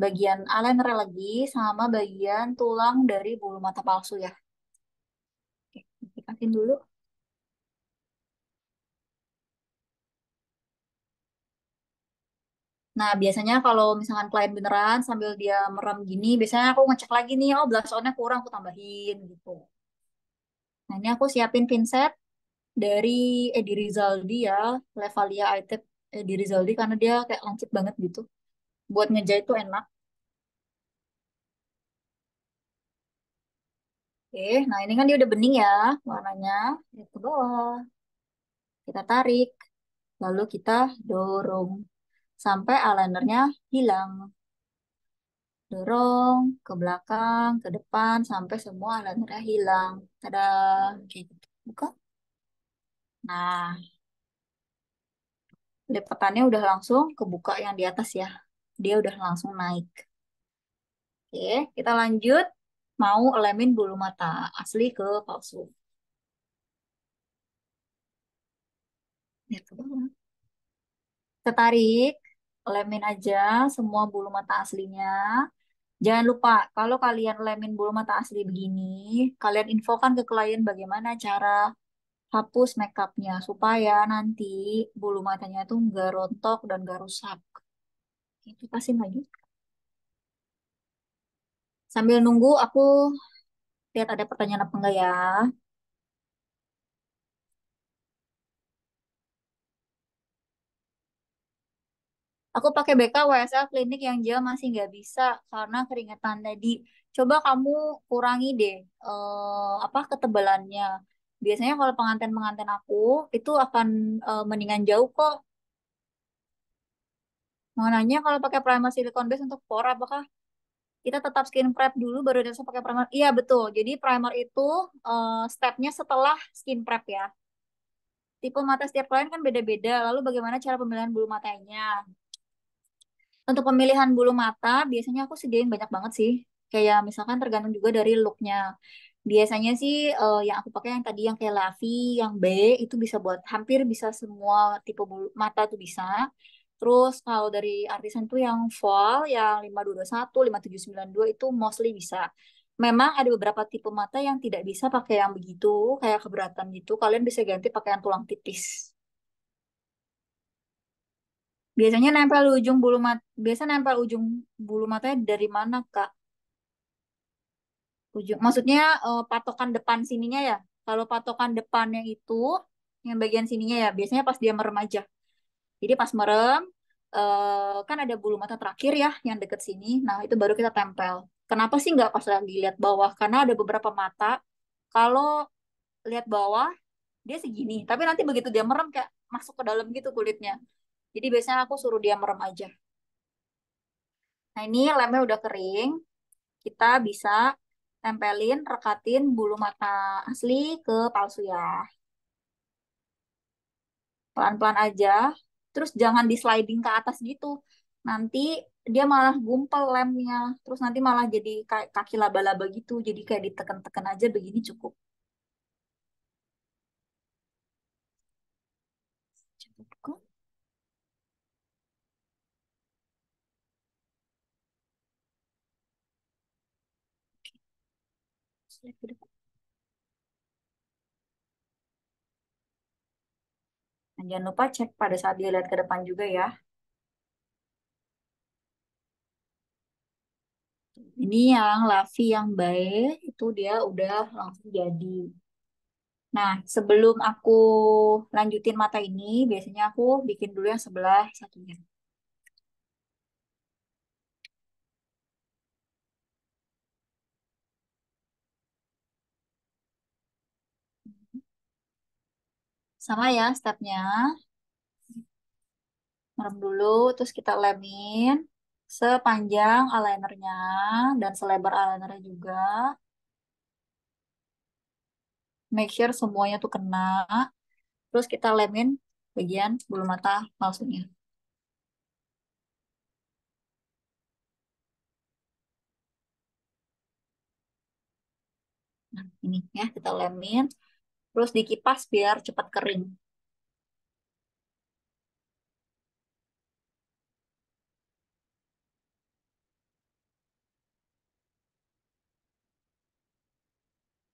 bagian eyeliner lagi sama bagian tulang dari bulu mata palsu ya. Oke, dikatin dulu. Nah, biasanya kalau misalkan klien beneran sambil dia merem gini, biasanya aku ngecek lagi nih, oh blush on-nya kurang, aku tambahin gitu. Nah, ini aku siapin pinset dari Edi Rizaldi ya, Levalia Eye Edi Rizaldi karena dia kayak lancip banget gitu. Buat ngejahit tuh enak. Oke, nah ini kan dia udah bening ya warnanya. Lihat ke bawah. Kita tarik, lalu kita dorong sampai eyelinernya hilang. Dorong ke belakang, ke depan, sampai semua eyelinernya hilang. Tada, kayak gitu. Buka. Nah, lipatannya udah langsung kebuka yang di atas ya. Dia udah langsung naik. Oke, kita lanjut. Mau elemin bulu mata asli ke palsu. Lihat ke bawah. Kita tarik, lemin aja semua bulu mata aslinya. Jangan lupa, kalau kalian lemin bulu mata asli begini, kalian infokan ke klien bagaimana cara hapus makeupnya supaya nanti bulu matanya tuh nggak rontok dan nggak rusak. Itu pasin lagi. Sambil nunggu, aku lihat ada pertanyaan apa enggak ya. Aku pakai BK WSL klinik yang gel masih nggak bisa karena keringetan tadi. Coba kamu kurangi deh apa ketebalannya. Biasanya kalau pengantin-pengantin aku itu akan mendingan jauh kok. Mau nanya kalau pakai primer silicone base untuk pore apakah kita tetap skin prep dulu baru bisa pakai primer? Iya betul. Jadi primer itu stepnya setelah skin prep ya. Tipe mata setiap klien kan beda-beda. Lalu bagaimana cara pemilihan bulu matanya? Untuk pemilihan bulu mata, biasanya aku sediain banyak banget sih. Kayak misalkan tergantung juga dari looknya. Biasanya sih yang aku pakai yang tadi yang kayak Lavi, yang B, itu bisa buat hampir bisa semua tipe bulu mata tuh bisa. Terus kalau dari artisan tuh yang full, yang 5221, 5792 itu mostly bisa. Memang ada beberapa tipe mata yang tidak bisa pakai yang begitu, kayak keberatan gitu. Kalian bisa ganti pakai yang tulang tipis. Biasanya nempel ujung bulu mata, biasa nempel ujung bulu matanya dari mana, Kak? Ujung, maksudnya patokan depan sininya ya. Kalau patokan depannya itu, yang bagian sininya ya, biasanya pas dia merem aja. Jadi pas merem, kan ada bulu mata terakhir ya, yang deket sini. Nah, itu baru kita tempel. Kenapa sih nggak pas lagi lihat bawah? Karena ada beberapa mata, kalau lihat bawah, dia segini. Tapi nanti begitu dia merem, kayak masuk ke dalam gitu kulitnya. Jadi biasanya aku suruh dia merem aja. Nah, ini lemnya udah kering. Kita bisa tempelin, rekatin bulu mata asli ke palsu ya. Pelan-pelan aja. Terus jangan di sliding ke atas gitu. Nanti dia malah gumpal lemnya. Terus nanti malah jadi kayak kaki laba-laba gitu. Jadi kayak ditekan-tekan aja begini cukup. Cukup kok. Nah, jangan lupa cek pada saat dia lihat ke depan juga ya. Ini yang Lavi yang baik itu dia udah langsung jadi. Nah, sebelum aku lanjutin mata ini, biasanya aku bikin dulu yang sebelah satunya. Sama ya stepnya. Merem dulu, terus kita lemin sepanjang eyelinernya dan selebar eyelinernya juga. Make sure semuanya tuh kena. Terus kita lemin bagian bulu mata palsunya. Nah, ini ya kita lemin. Terus dikipas biar cepat kering.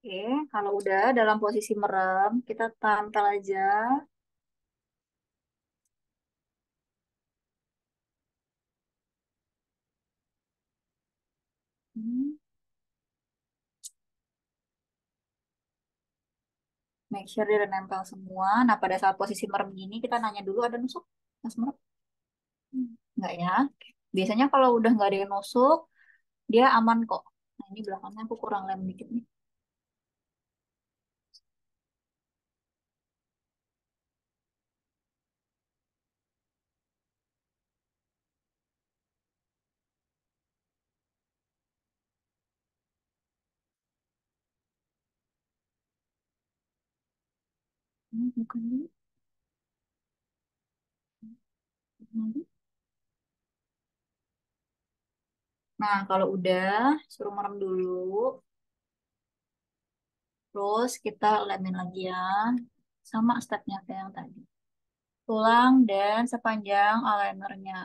Oke, kalau udah dalam posisi merem, kita tempel aja. Hmm, Make sure dia udah nempel semua. Nah, pada saat posisi merem gini, kita nanya dulu ada nusuk. Mas merem? Enggak ya. Biasanya kalau udah nggak ada yang nusuk, dia aman kok. Nah, ini belakangnya aku kurang lem dikit nih. Bukan dulu. Nah, kalau udah, suruh merem dulu. Terus kita lemin lagi ya. Sama stepnya kayak yang tadi. Tulang dan sepanjang eyelinernya.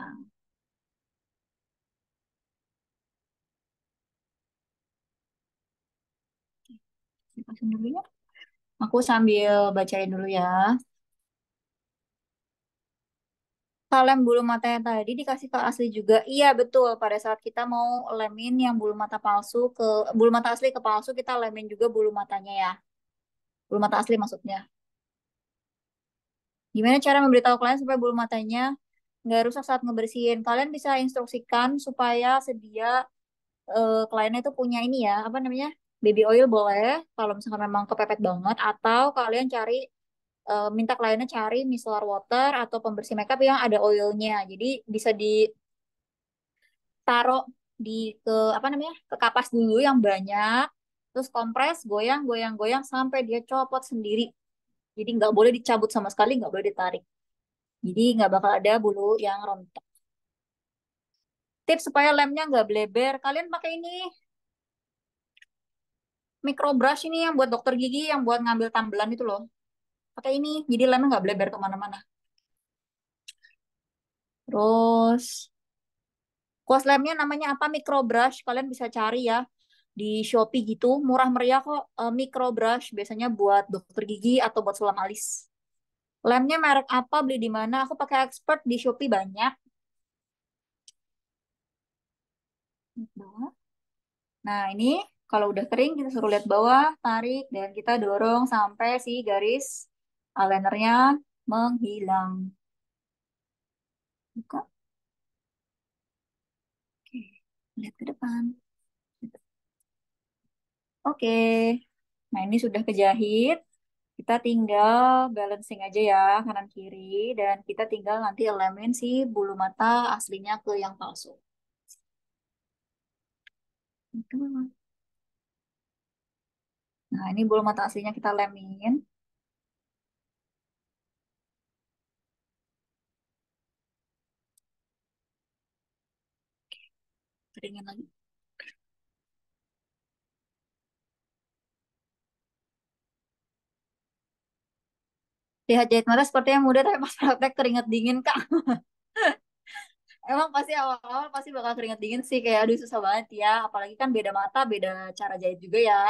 Lepasin dulu ya. Aku sambil bacain dulu ya. Lem bulu mata yang tadi dikasih ke asli juga. Iya, betul. Pada saat kita mau lemin yang bulu mata palsu ke bulu mata asli ke palsu, kita lemin juga bulu matanya ya. Bulu mata asli maksudnya. Gimana cara memberitahu klien supaya bulu matanya nggak rusak saat ngebersihin? Kalian bisa instruksikan supaya sedia kliennya itu punya ini ya, apa namanya? Baby oil boleh, kalau misalkan memang kepepet banget, atau kalian cari minta kliennya cari micellar water atau pembersih makeup yang ada oilnya. Jadi bisa ditaruh di ke apa namanya? Ke kapas dulu yang banyak, terus kompres, goyang, goyang, goyang sampai dia copot sendiri. Jadi nggak boleh dicabut sama sekali, nggak boleh ditarik. Jadi nggak bakal ada bulu yang rontok. Tips supaya lemnya nggak bleber, kalian pakai ini microbrush ini yang buat dokter gigi yang buat ngambil tambelan itu loh. Pakai ini, jadi lemnya nggak bleber kemana-mana. Terus kuas lemnya namanya apa? Microbrush. Kalian bisa cari ya di Shopee gitu, murah meriah kok. Microbrush biasanya buat dokter gigi atau buat sulam alis. Lemnya merek apa? Beli di mana? Aku pakai expert di Shopee banyak. Nah, ini kalau udah kering kita suruh lihat bawah, tarik, dan kita dorong sampai si garis eyelinernya menghilang. Buka. Oke, lihat ke depan. Oke, nah ini sudah kejahit. Kita tinggal balancing aja ya kanan kiri, dan kita tinggal nanti elemen si bulu mata aslinya ke yang palsu. Itu. Nah, ini bulu mata aslinya kita lemin. Keringin lagi. Lihat jahit mata seperti yang mudah, tapi pas praktek keringat dingin, Kak. Emang pasti awal-awal pasti bakal keringat dingin sih, kayak aduh susah banget ya. Apalagi kan beda mata, beda cara jahit juga ya.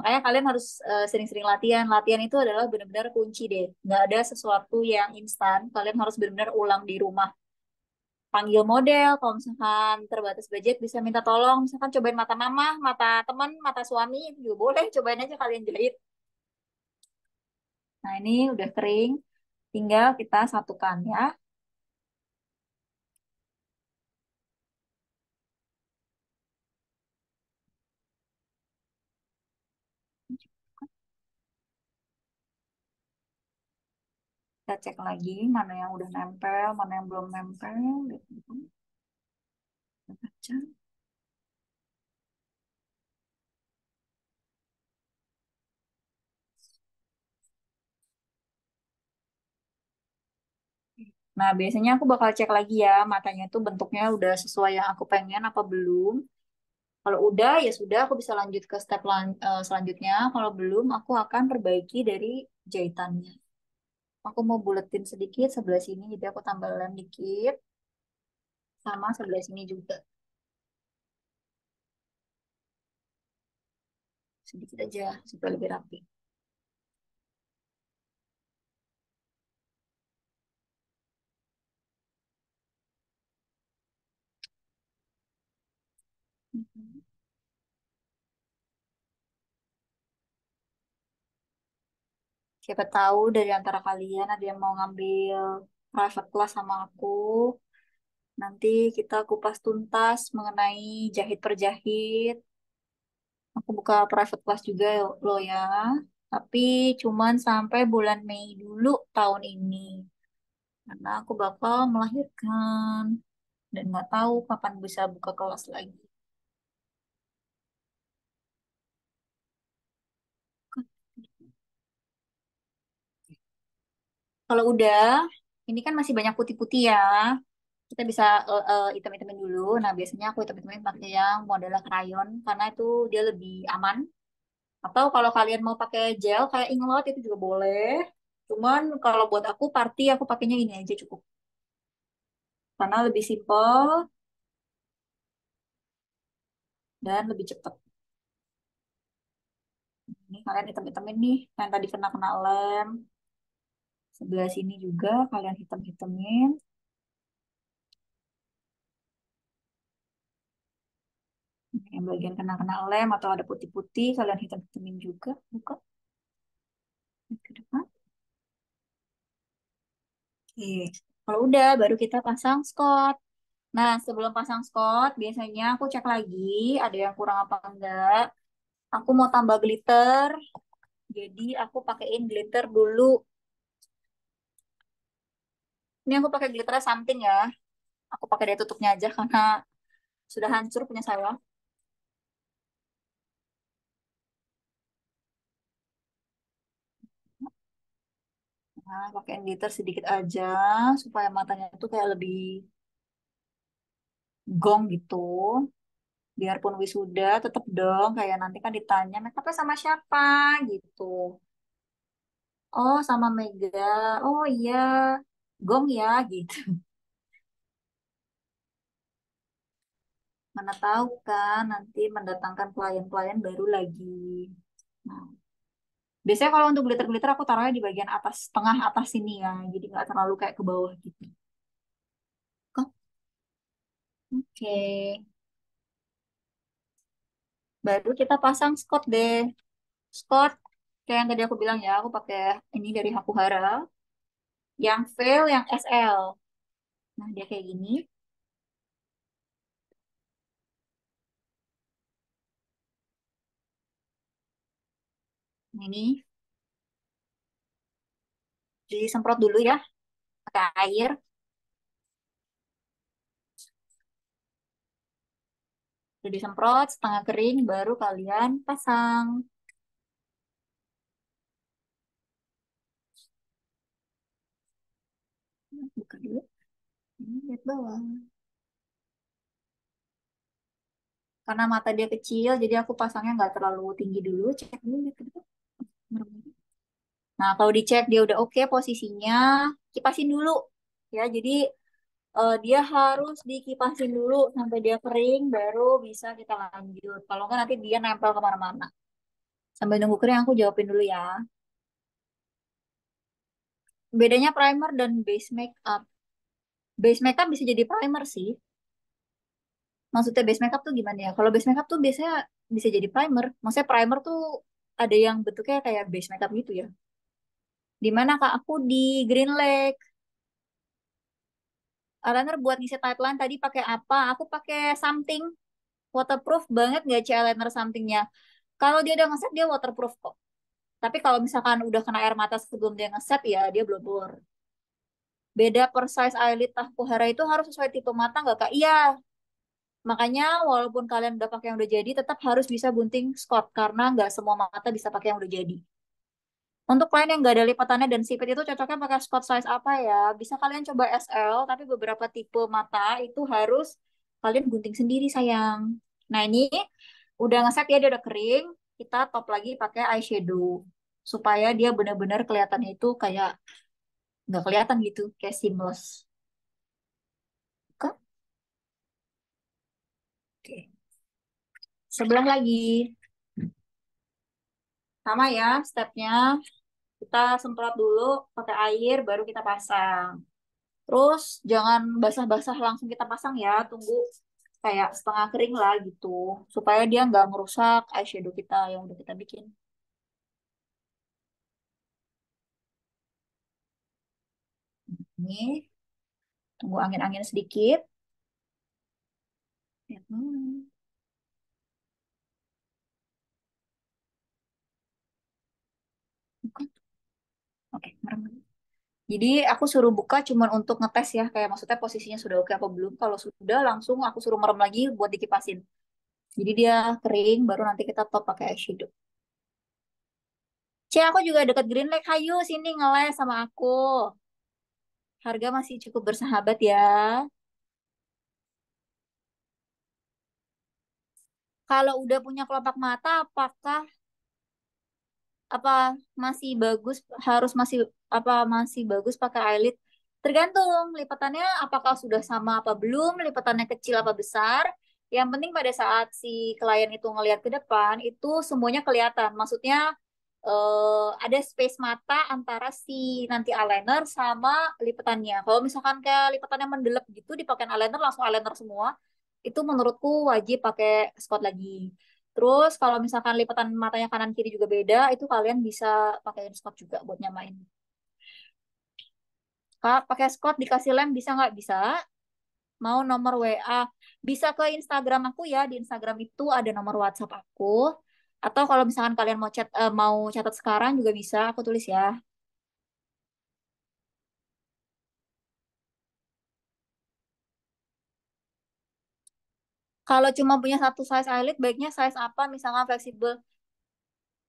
Makanya kalian harus sering-sering latihan. Latihan itu adalah benar-benar kunci deh. Nggak ada sesuatu yang instan. Kalian harus benar-benar ulang di rumah. Panggil model, kalau misalkan terbatas budget bisa minta tolong. Misalkan cobain mata mama, mata teman, mata suami, itu juga boleh. Cobain aja kalian jahit. Nah ini udah kering. Tinggal kita satukan ya. Kita cek lagi mana yang udah nempel, mana yang belum nempel. Gitu. Kita baca. Nah, biasanya aku bakal cek lagi ya, matanya tuh bentuknya udah sesuai yang aku pengen apa belum. Kalau udah, ya sudah, aku bisa lanjut ke step selanjutnya. Kalau belum, aku akan perbaiki dari jahitannya. Aku mau buletin sedikit sebelah sini, jadi aku tambah lem dikit, sama sebelah sini juga. Sedikit aja, supaya lebih rapi. Mhm. Siapa tahu dari antara kalian ada yang mau ngambil private class sama aku. Nanti kita kupas tuntas mengenai jahit per jahit. Aku buka private class juga loh ya. Tapi cuman sampai bulan Mei dulu tahun ini. Karena aku bakal melahirkan. Dan nggak tahu kapan bisa buka kelas lagi. Kalau udah, ini kan masih banyak putih-putih ya. Kita bisa hitam-hitamin dulu. Nah, biasanya aku hitam-hitamin pakai yang modelnya crayon. Karena itu dia lebih aman. Atau kalau kalian mau pakai gel kayak Inglot itu juga boleh. Cuman kalau buat aku party aku pakainya ini aja cukup. Karena lebih simple dan lebih cepat. Ini kalian hitam-hitamin nih, yang tadi kena-kena lem. Sebelah sini juga kalian hitam-hitamin. Yang bagian kena-kena lem atau ada putih-putih, kalian hitam-hitamin juga. Buka ke depan. Oke. Kalau udah, baru kita pasang Scott. Nah, sebelum pasang Scott, biasanya aku cek lagi ada yang kurang apa enggak. Aku mau tambah glitter, jadi aku pakein glitter dulu. Ini aku pakai glitternya something ya. Aku pakai dia tutupnya aja karena sudah hancur punya saya. Nah, pakein glitter sedikit aja supaya matanya tuh kayak lebih gong gitu. Biarpun wisuda, tetep dong kayak nanti kan ditanya make upnya sama siapa gitu. Oh, sama Mega. Oh iya, gong ya gitu. Mana tahu kan nanti mendatangkan klien-klien baru lagi. Nah, biasanya kalau untuk glitter-glitter aku taruhnya di bagian atas, tengah atas sini ya. Jadi nggak terlalu kayak ke bawah gitu. Kok? Oke. Baru kita pasang Scott deh. Scott, kayak yang tadi aku bilang ya, aku pakai ini dari Hakuhara. Yang veil, yang SL. Nah, dia kayak gini. Nah, ini disemprot dulu ya, pakai air. Udah disemprot, setengah kering, baru kalian pasang. Buka dulu. Ini lihat bawah. Karena mata dia kecil, jadi aku pasangnya nggak terlalu tinggi dulu. Cek dulu lihat ke depan. Nah, kalau dicek dia udah oke posisinya, kipasin dulu. Ya, jadi dia harus dikipasin dulu sampai dia kering, baru bisa kita lanjut. Kalau nggak nanti dia nempel kemana-mana. Sambil nunggu kering aku jawabin dulu ya. Bedanya primer dan base makeup. Base makeup bisa jadi primer sih. Maksudnya base makeup tuh gimana ya? Kalau base makeup tuh biasanya bisa jadi primer. Maksudnya primer tuh ada yang bentuknya kayak base makeup gitu ya. Di mana Kak? Aku di Green Lake. Eyeliner buat ngisi tight tadi pakai apa? Aku pakai something waterproof banget nggak sih eyeliner somethingnya. Kalau dia udah ngeset dia waterproof kok. Tapi kalau misalkan udah kena air mata sebelum dia ngeset ya dia blur. Beda per size eyelid Tahkuhara itu harus sesuai tipe mata nggak Kak? Iya. Makanya walaupun kalian udah pakai yang udah jadi, tetap harus bisa gunting Scott karena nggak semua mata bisa pakai yang udah jadi. Untuk klien yang nggak ada lipatannya dan sipit itu cocoknya pakai Scott size apa ya? Bisa kalian coba SL, tapi beberapa tipe mata itu harus kalian gunting sendiri sayang. Nah ini udah ngeset ya, dia udah kering. Kita top lagi pakai eyeshadow supaya dia benar-benar kelihatannya itu kayak nggak kelihatan gitu, kayak seamless. Oke, oke. Sebelah lagi. Sama ya stepnya. Kita semprot dulu pakai air, baru kita pasang. Terus jangan basah-basah langsung kita pasang ya, tunggu kayak setengah kering lah gitu, supaya dia nggak merusak eyeshadow kita yang udah kita bikin. Ini tunggu angin-angin sedikit. Hmm, bukan. Oke, merem. Jadi aku suruh buka cuman untuk ngetes ya, kayak maksudnya posisinya sudah oke apa belum. Kalau sudah langsung aku suruh merem lagi buat dikipasin. Jadi dia kering, baru nanti kita top pakai eyeshadow. Aku juga deket Green Lake. Hayu sini ngeles sama aku. Harga masih cukup bersahabat ya. Kalau udah punya kelopak mata, apakah apa masih bagus harus masih apa masih bagus pakai eyelid? Tergantung lipatannya apakah sudah sama apa belum, lipatannya kecil apa besar. Yang penting pada saat si klien itu ngelihat ke depan itu semuanya kelihatan. Maksudnya ada space mata antara si nanti eyeliner sama lipatannya. Kalau misalkan kayak lipatannya mendelep gitu dipakai eyeliner langsung eyeliner semua, itu menurutku wajib pakai Scott lagi. Terus kalau misalkan lipatan matanya kanan kiri juga beda, itu kalian bisa pakai Scott juga buat nyamain. Kak, pakai Scott dikasih lem bisa nggak? Bisa. Mau nomor WA? Bisa ke Instagram aku ya. Di Instagram itu ada nomor WhatsApp aku. Atau kalau misalkan kalian mau chat, mau catat sekarang juga bisa. Aku tulis ya. Kalau cuma punya satu size eyelid, baiknya size apa? Misalkan fleksibel.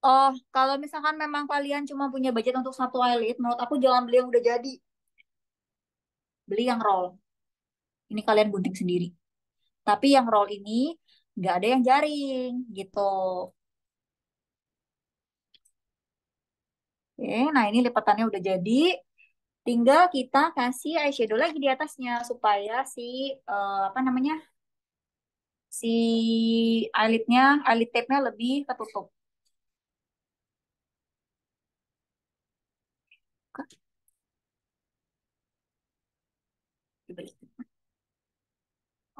Oh, kalau misalkan memang kalian cuma punya budget untuk satu eyelid, menurut aku jangan beli yang udah jadi. Beli yang roll. Ini kalian gunting sendiri. Tapi yang roll ini nggak ada yang jaring gitu. Oke, nah ini lipatannya udah jadi. Tinggal kita kasih eyeshadow lagi di atasnya supaya si apa namanya si eyelid tape-nya lebih ketutup.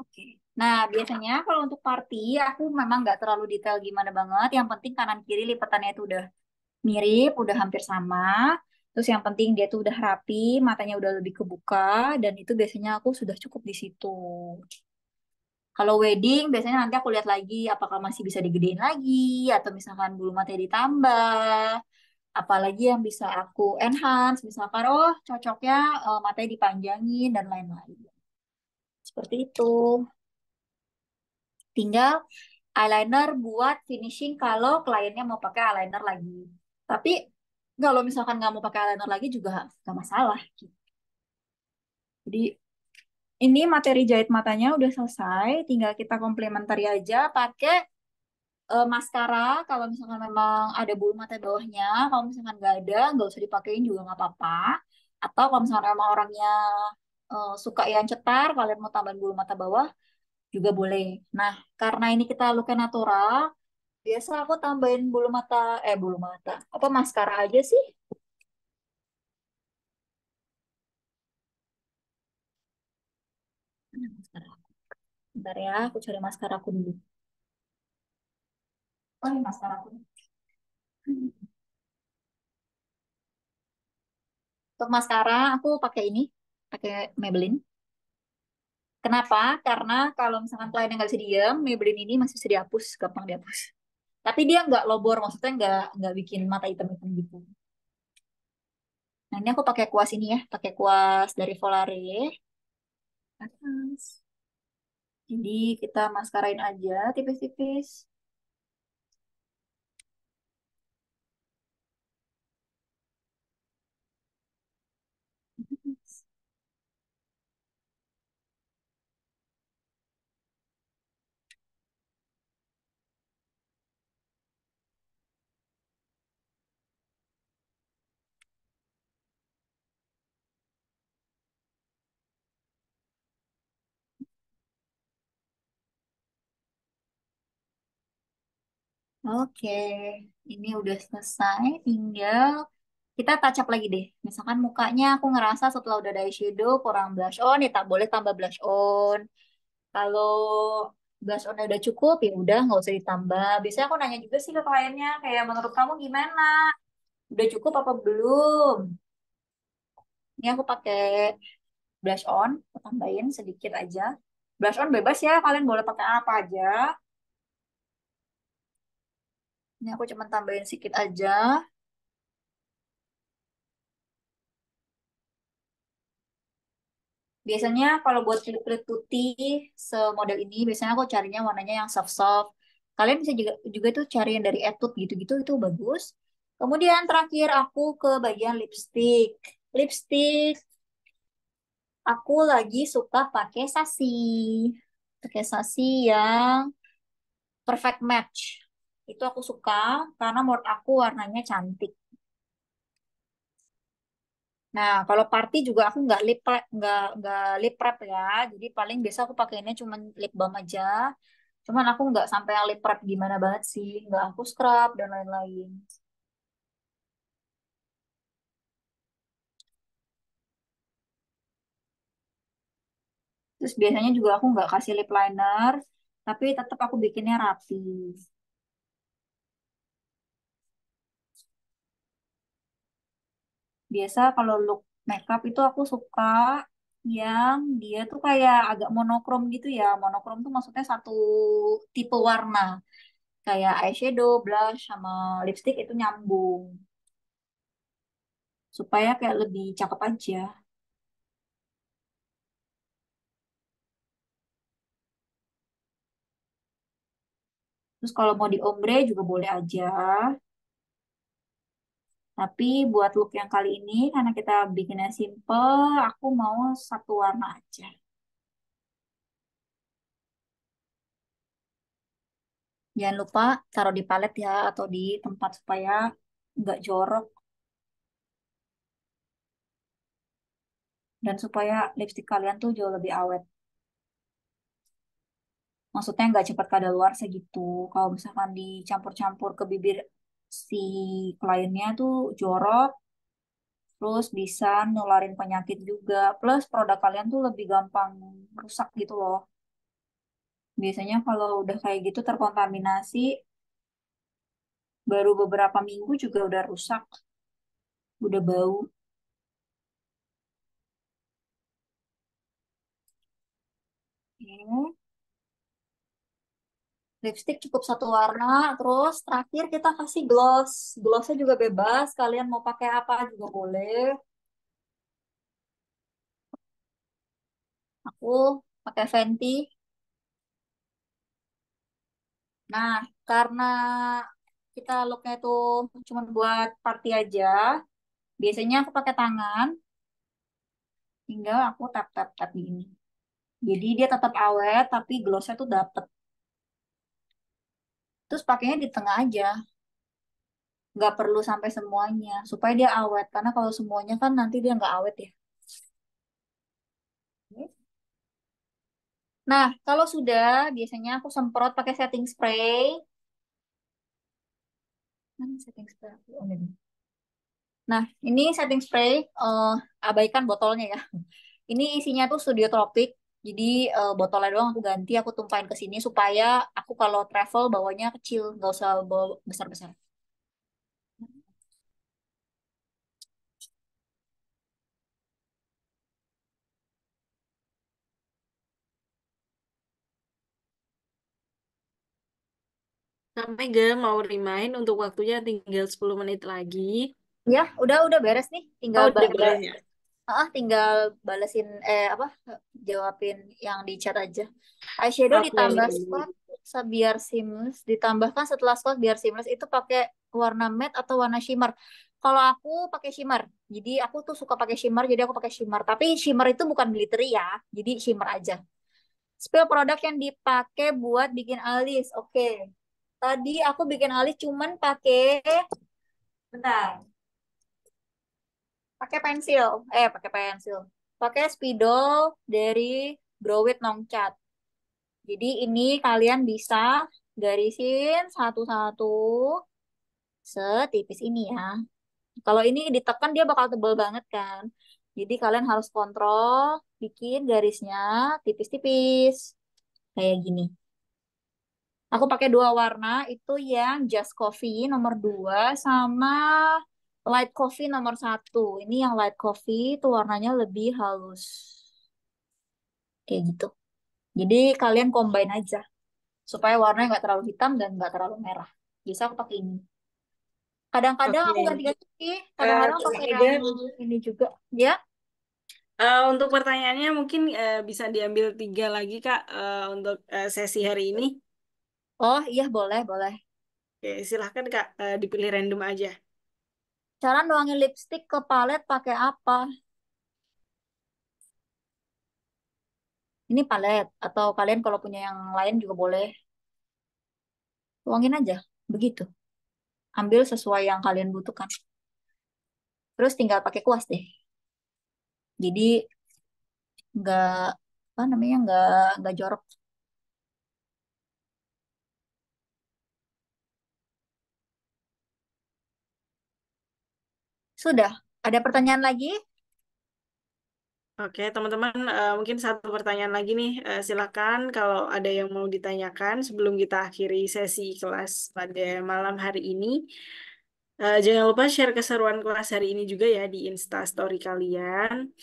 Oke. Nah, biasanya kalau untuk party, aku memang nggak terlalu detail gimana banget. Yang penting kanan kiri lipatannya itu udah mirip, udah hampir sama. Terus yang penting dia tuh udah rapi, matanya udah lebih kebuka, dan itu biasanya aku sudah cukup di situ. Kalau wedding, biasanya nanti aku lihat lagi apakah masih bisa digedein lagi, atau misalkan bulu matanya ditambah, apalagi yang bisa aku enhance, misalkan oh cocoknya matanya dipanjangin dan lain-lain. Seperti itu. Tinggal eyeliner buat finishing kalau kliennya mau pakai eyeliner lagi. Tapi kalau misalkan nggak mau pakai eyeliner lagi juga nggak masalah. Jadi ini materi jahit matanya udah selesai, tinggal kita komplementari aja pakai maskara. Kalau misalkan memang ada bulu mata bawahnya, kalau misalkan nggak ada, nggak usah dipakein juga nggak apa-apa. Atau kalau misalkan emang orangnya suka yang cetar, kalian mau tambahin bulu mata bawah juga boleh. Nah, karena ini kita looknya natural, Biasa aku tambahin bulu mata, bulu mata, apa maskara aja sih? Mana maskara aku? Bentar ya, aku cari maskara aku dulu. Oh, ini maskara aku. Untuk maskara aku pakai ini, pakai Maybelline. Kenapa? Karena kalau misalkan kliennya nggak bisa diem, Maybelline ini masih bisa dihapus, gampang dihapus. Tapi dia nggak lobor, maksudnya nggak bikin mata hitam-hitam gitu. Nah ini aku pakai kuas ini ya, pakai kuas dari Volare. Atas. Jadi kita maskarain aja tipis-tipis. Oke, ini udah selesai. Tinggal kita touch up lagi deh. Misalkan mukanya aku ngerasa setelah udah ada eyeshadow kurang blush on, ya tak boleh tambah blush on. Kalau blush on udah cukup, ya udah nggak usah ditambah. Biasanya aku nanya juga sih ke kliennya, kayak menurut kamu gimana? Udah cukup apa belum? Ini aku pakai blush on, aku tambahin sedikit aja. Blush on bebas ya, kalian boleh pakai apa aja. Ini aku cuma tambahin sedikit aja. Biasanya kalau buat kulit-kulit putih semodel ini, biasanya aku carinya warnanya yang soft-soft. Kalian bisa juga tuh cari yang dari Etude gitu-gitu, itu bagus. Kemudian terakhir aku ke bagian lipstick. Lipstick, aku lagi suka pakai Sassy. Pakai Sassy yang perfect match. Itu aku suka karena menurut aku warnanya cantik. Nah, kalau party juga aku nggak lip prep ya. Jadi paling biasa aku pakainya cuma lip balm aja. Cuman aku nggak sampai yang lip prep gimana banget sih. Nggak aku scrub dan lain-lain. Terus biasanya juga aku nggak kasih lip liner, tapi tetap aku bikinnya rapi. Biasa kalau look makeup itu aku suka yang dia tuh kayak agak monokrom gitu ya. Monokrom tuh maksudnya satu tipe warna. Kayak eyeshadow, blush, sama lipstick itu nyambung. Supaya kayak lebih cakep aja. Terus kalau mau di ombre juga boleh aja. Tapi buat look yang kali ini, karena kita bikinnya simple, aku mau satu warna aja. Jangan lupa taruh di palet ya, atau di tempat supaya nggak jorok. Dan supaya lipstick kalian tuh jauh lebih awet. Maksudnya nggak cepat kadaluarsa gitu. Kalau misalkan dicampur-campur ke bibir si kliennya tuh jorok, terus bisa nularin penyakit juga. Plus produk kalian tuh lebih gampang rusak gitu loh. Biasanya kalau udah kayak gitu terkontaminasi, baru beberapa minggu juga udah rusak, udah bau. Oke. Lipstick cukup satu warna, terus terakhir kita kasih gloss. Glossnya juga bebas, kalian mau pakai apa juga boleh. Aku pakai Fenty. Nah, karena kita looknya itu cuma buat party aja, biasanya aku pakai tangan, tinggal aku tap tap tap gini. Jadi dia tetap awet, tapi glossnya tuh dapet. Terus pakainya di tengah aja, nggak perlu sampai semuanya, supaya dia awet. Karena kalau semuanya kan nanti dia nggak awet ya. Nah, kalau sudah, biasanya aku semprot pakai setting spray. Mana setting spray? Oh, ini. Nah, ini setting spray, abaikan botolnya ya. Ini isinya tuh Studio Tropic. Jadi botolnya doang aku ganti, aku tumpahin ke sini supaya aku kalau travel bawanya kecil, nggak usah bawa besar-besar. Kak Mega mau remind untuk waktunya tinggal 10 menit lagi. Ya, udah beres nih. Oh, udah beres ya? Tinggal balesin apa jawabin yang di chat aja. Eyeshadow Oke. ditambah spot biar seamless. Ditambahkan setelah spot biar seamless itu pakai warna matte atau warna shimmer. Kalau aku pakai shimmer. Jadi aku tuh suka pakai shimmer, jadi aku pakai shimmer. Tapi shimmer itu bukan glittery ya. Jadi shimmer aja. Spill produk yang dipakai buat bikin alis. Oke. Tadi aku bikin alis cuman pakai bentar. Pakai pensil. Pakai spidol dari Grow It Nongcat. Jadi ini kalian bisa garisin satu-satu setipis ini ya. Kalau ini ditekan dia bakal tebal banget kan. Jadi kalian harus kontrol bikin garisnya tipis-tipis kayak gini. Aku pakai dua warna itu yang Just Coffee nomor 2 sama Light Coffee nomor 1. Ini yang Light Coffee itu warnanya lebih halus. Kayak gitu. Jadi kalian combine aja supaya warnanya nggak terlalu hitam dan nggak terlalu merah. Bisa aku pakai ini. Kadang-kadang aku Oke. ganti-ganti sih. Kadang-kadang Kak pakai Mega, yang ini juga. Ya, untuk pertanyaannya mungkin bisa diambil 3 lagi Kak untuk sesi hari ini. oh iya boleh boleh. Oke, silahkan Kak dipilih random aja. Cara nuangin lipstick ke palet pakai apa? Ini palet atau kalian kalau punya yang lain juga boleh. Tuangin aja. Begitu. Ambil sesuai yang kalian butuhkan. Terus tinggal pakai kuas deh. Jadi nggak apa namanya nggak jorok. Sudah. Ada pertanyaan lagi? Oke, teman-teman, mungkin satu pertanyaan lagi nih. Silakan kalau ada yang mau ditanyakan sebelum kita akhiri sesi kelas pada malam hari ini. Jangan lupa share keseruan kelas hari ini juga ya di Insta Story kalian.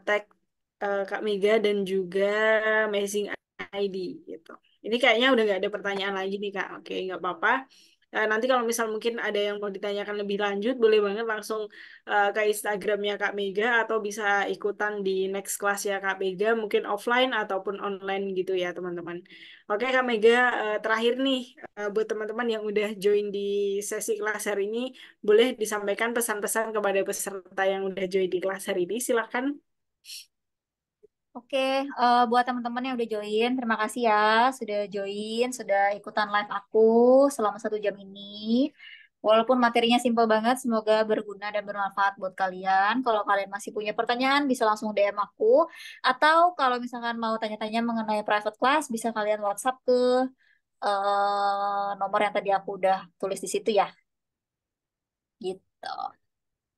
Tag Kak Mega dan juga Amazing ID gitu. Ini kayaknya udah nggak ada pertanyaan lagi nih Kak. Oke, nggak apa-apa. Nanti kalau misal mungkin ada yang mau ditanyakan lebih lanjut, boleh banget langsung ke Instagramnya Kak Mega atau bisa ikutan di next class ya Kak Mega, mungkin offline ataupun online gitu ya teman-teman. Oke Kak Mega, terakhir nih buat teman-teman yang udah join di sesi kelas hari ini, boleh disampaikan pesan-pesan kepada peserta yang udah join di kelas hari ini, silahkan. Oke, buat teman-teman yang udah join, terima kasih ya sudah join, sudah ikutan live aku selama 1 jam ini. Walaupun materinya simpel banget, semoga berguna dan bermanfaat buat kalian. Kalau kalian masih punya pertanyaan, bisa langsung DM aku. Atau kalau misalkan mau tanya-tanya mengenai private class, bisa kalian WhatsApp ke nomor yang tadi aku udah tulis di situ ya. Gitu.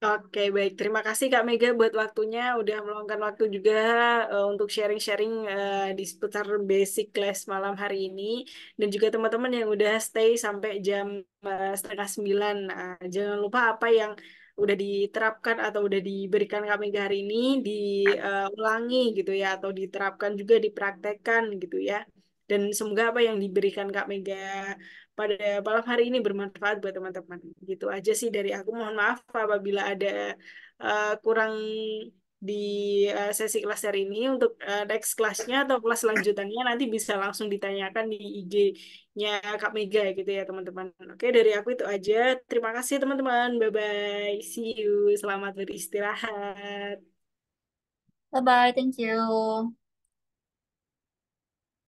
Oke, baik. Terima kasih Kak Mega buat waktunya. Udah meluangkan waktu juga untuk sharing-sharing di seputar basic class malam hari ini. Dan juga teman-teman yang udah stay sampai jam 8:30. Nah, jangan lupa apa yang udah diterapkan atau udah diberikan Kak Mega hari ini diulangi gitu ya. Atau diterapkan juga dipraktekkan gitu ya. Dan semoga apa yang diberikan Kak Mega pada malam hari ini bermanfaat buat teman-teman. Gitu aja sih dari aku. Mohon maaf apabila ada kurang di sesi kelas hari ini. Untuk next kelasnya atau kelas lanjutannya nanti bisa langsung ditanyakan di IG-nya Kak Mega gitu ya teman-teman. Oke, dari aku itu aja. Terima kasih teman-teman. Bye-bye. See you. Selamat beristirahat. Bye-bye, thank you.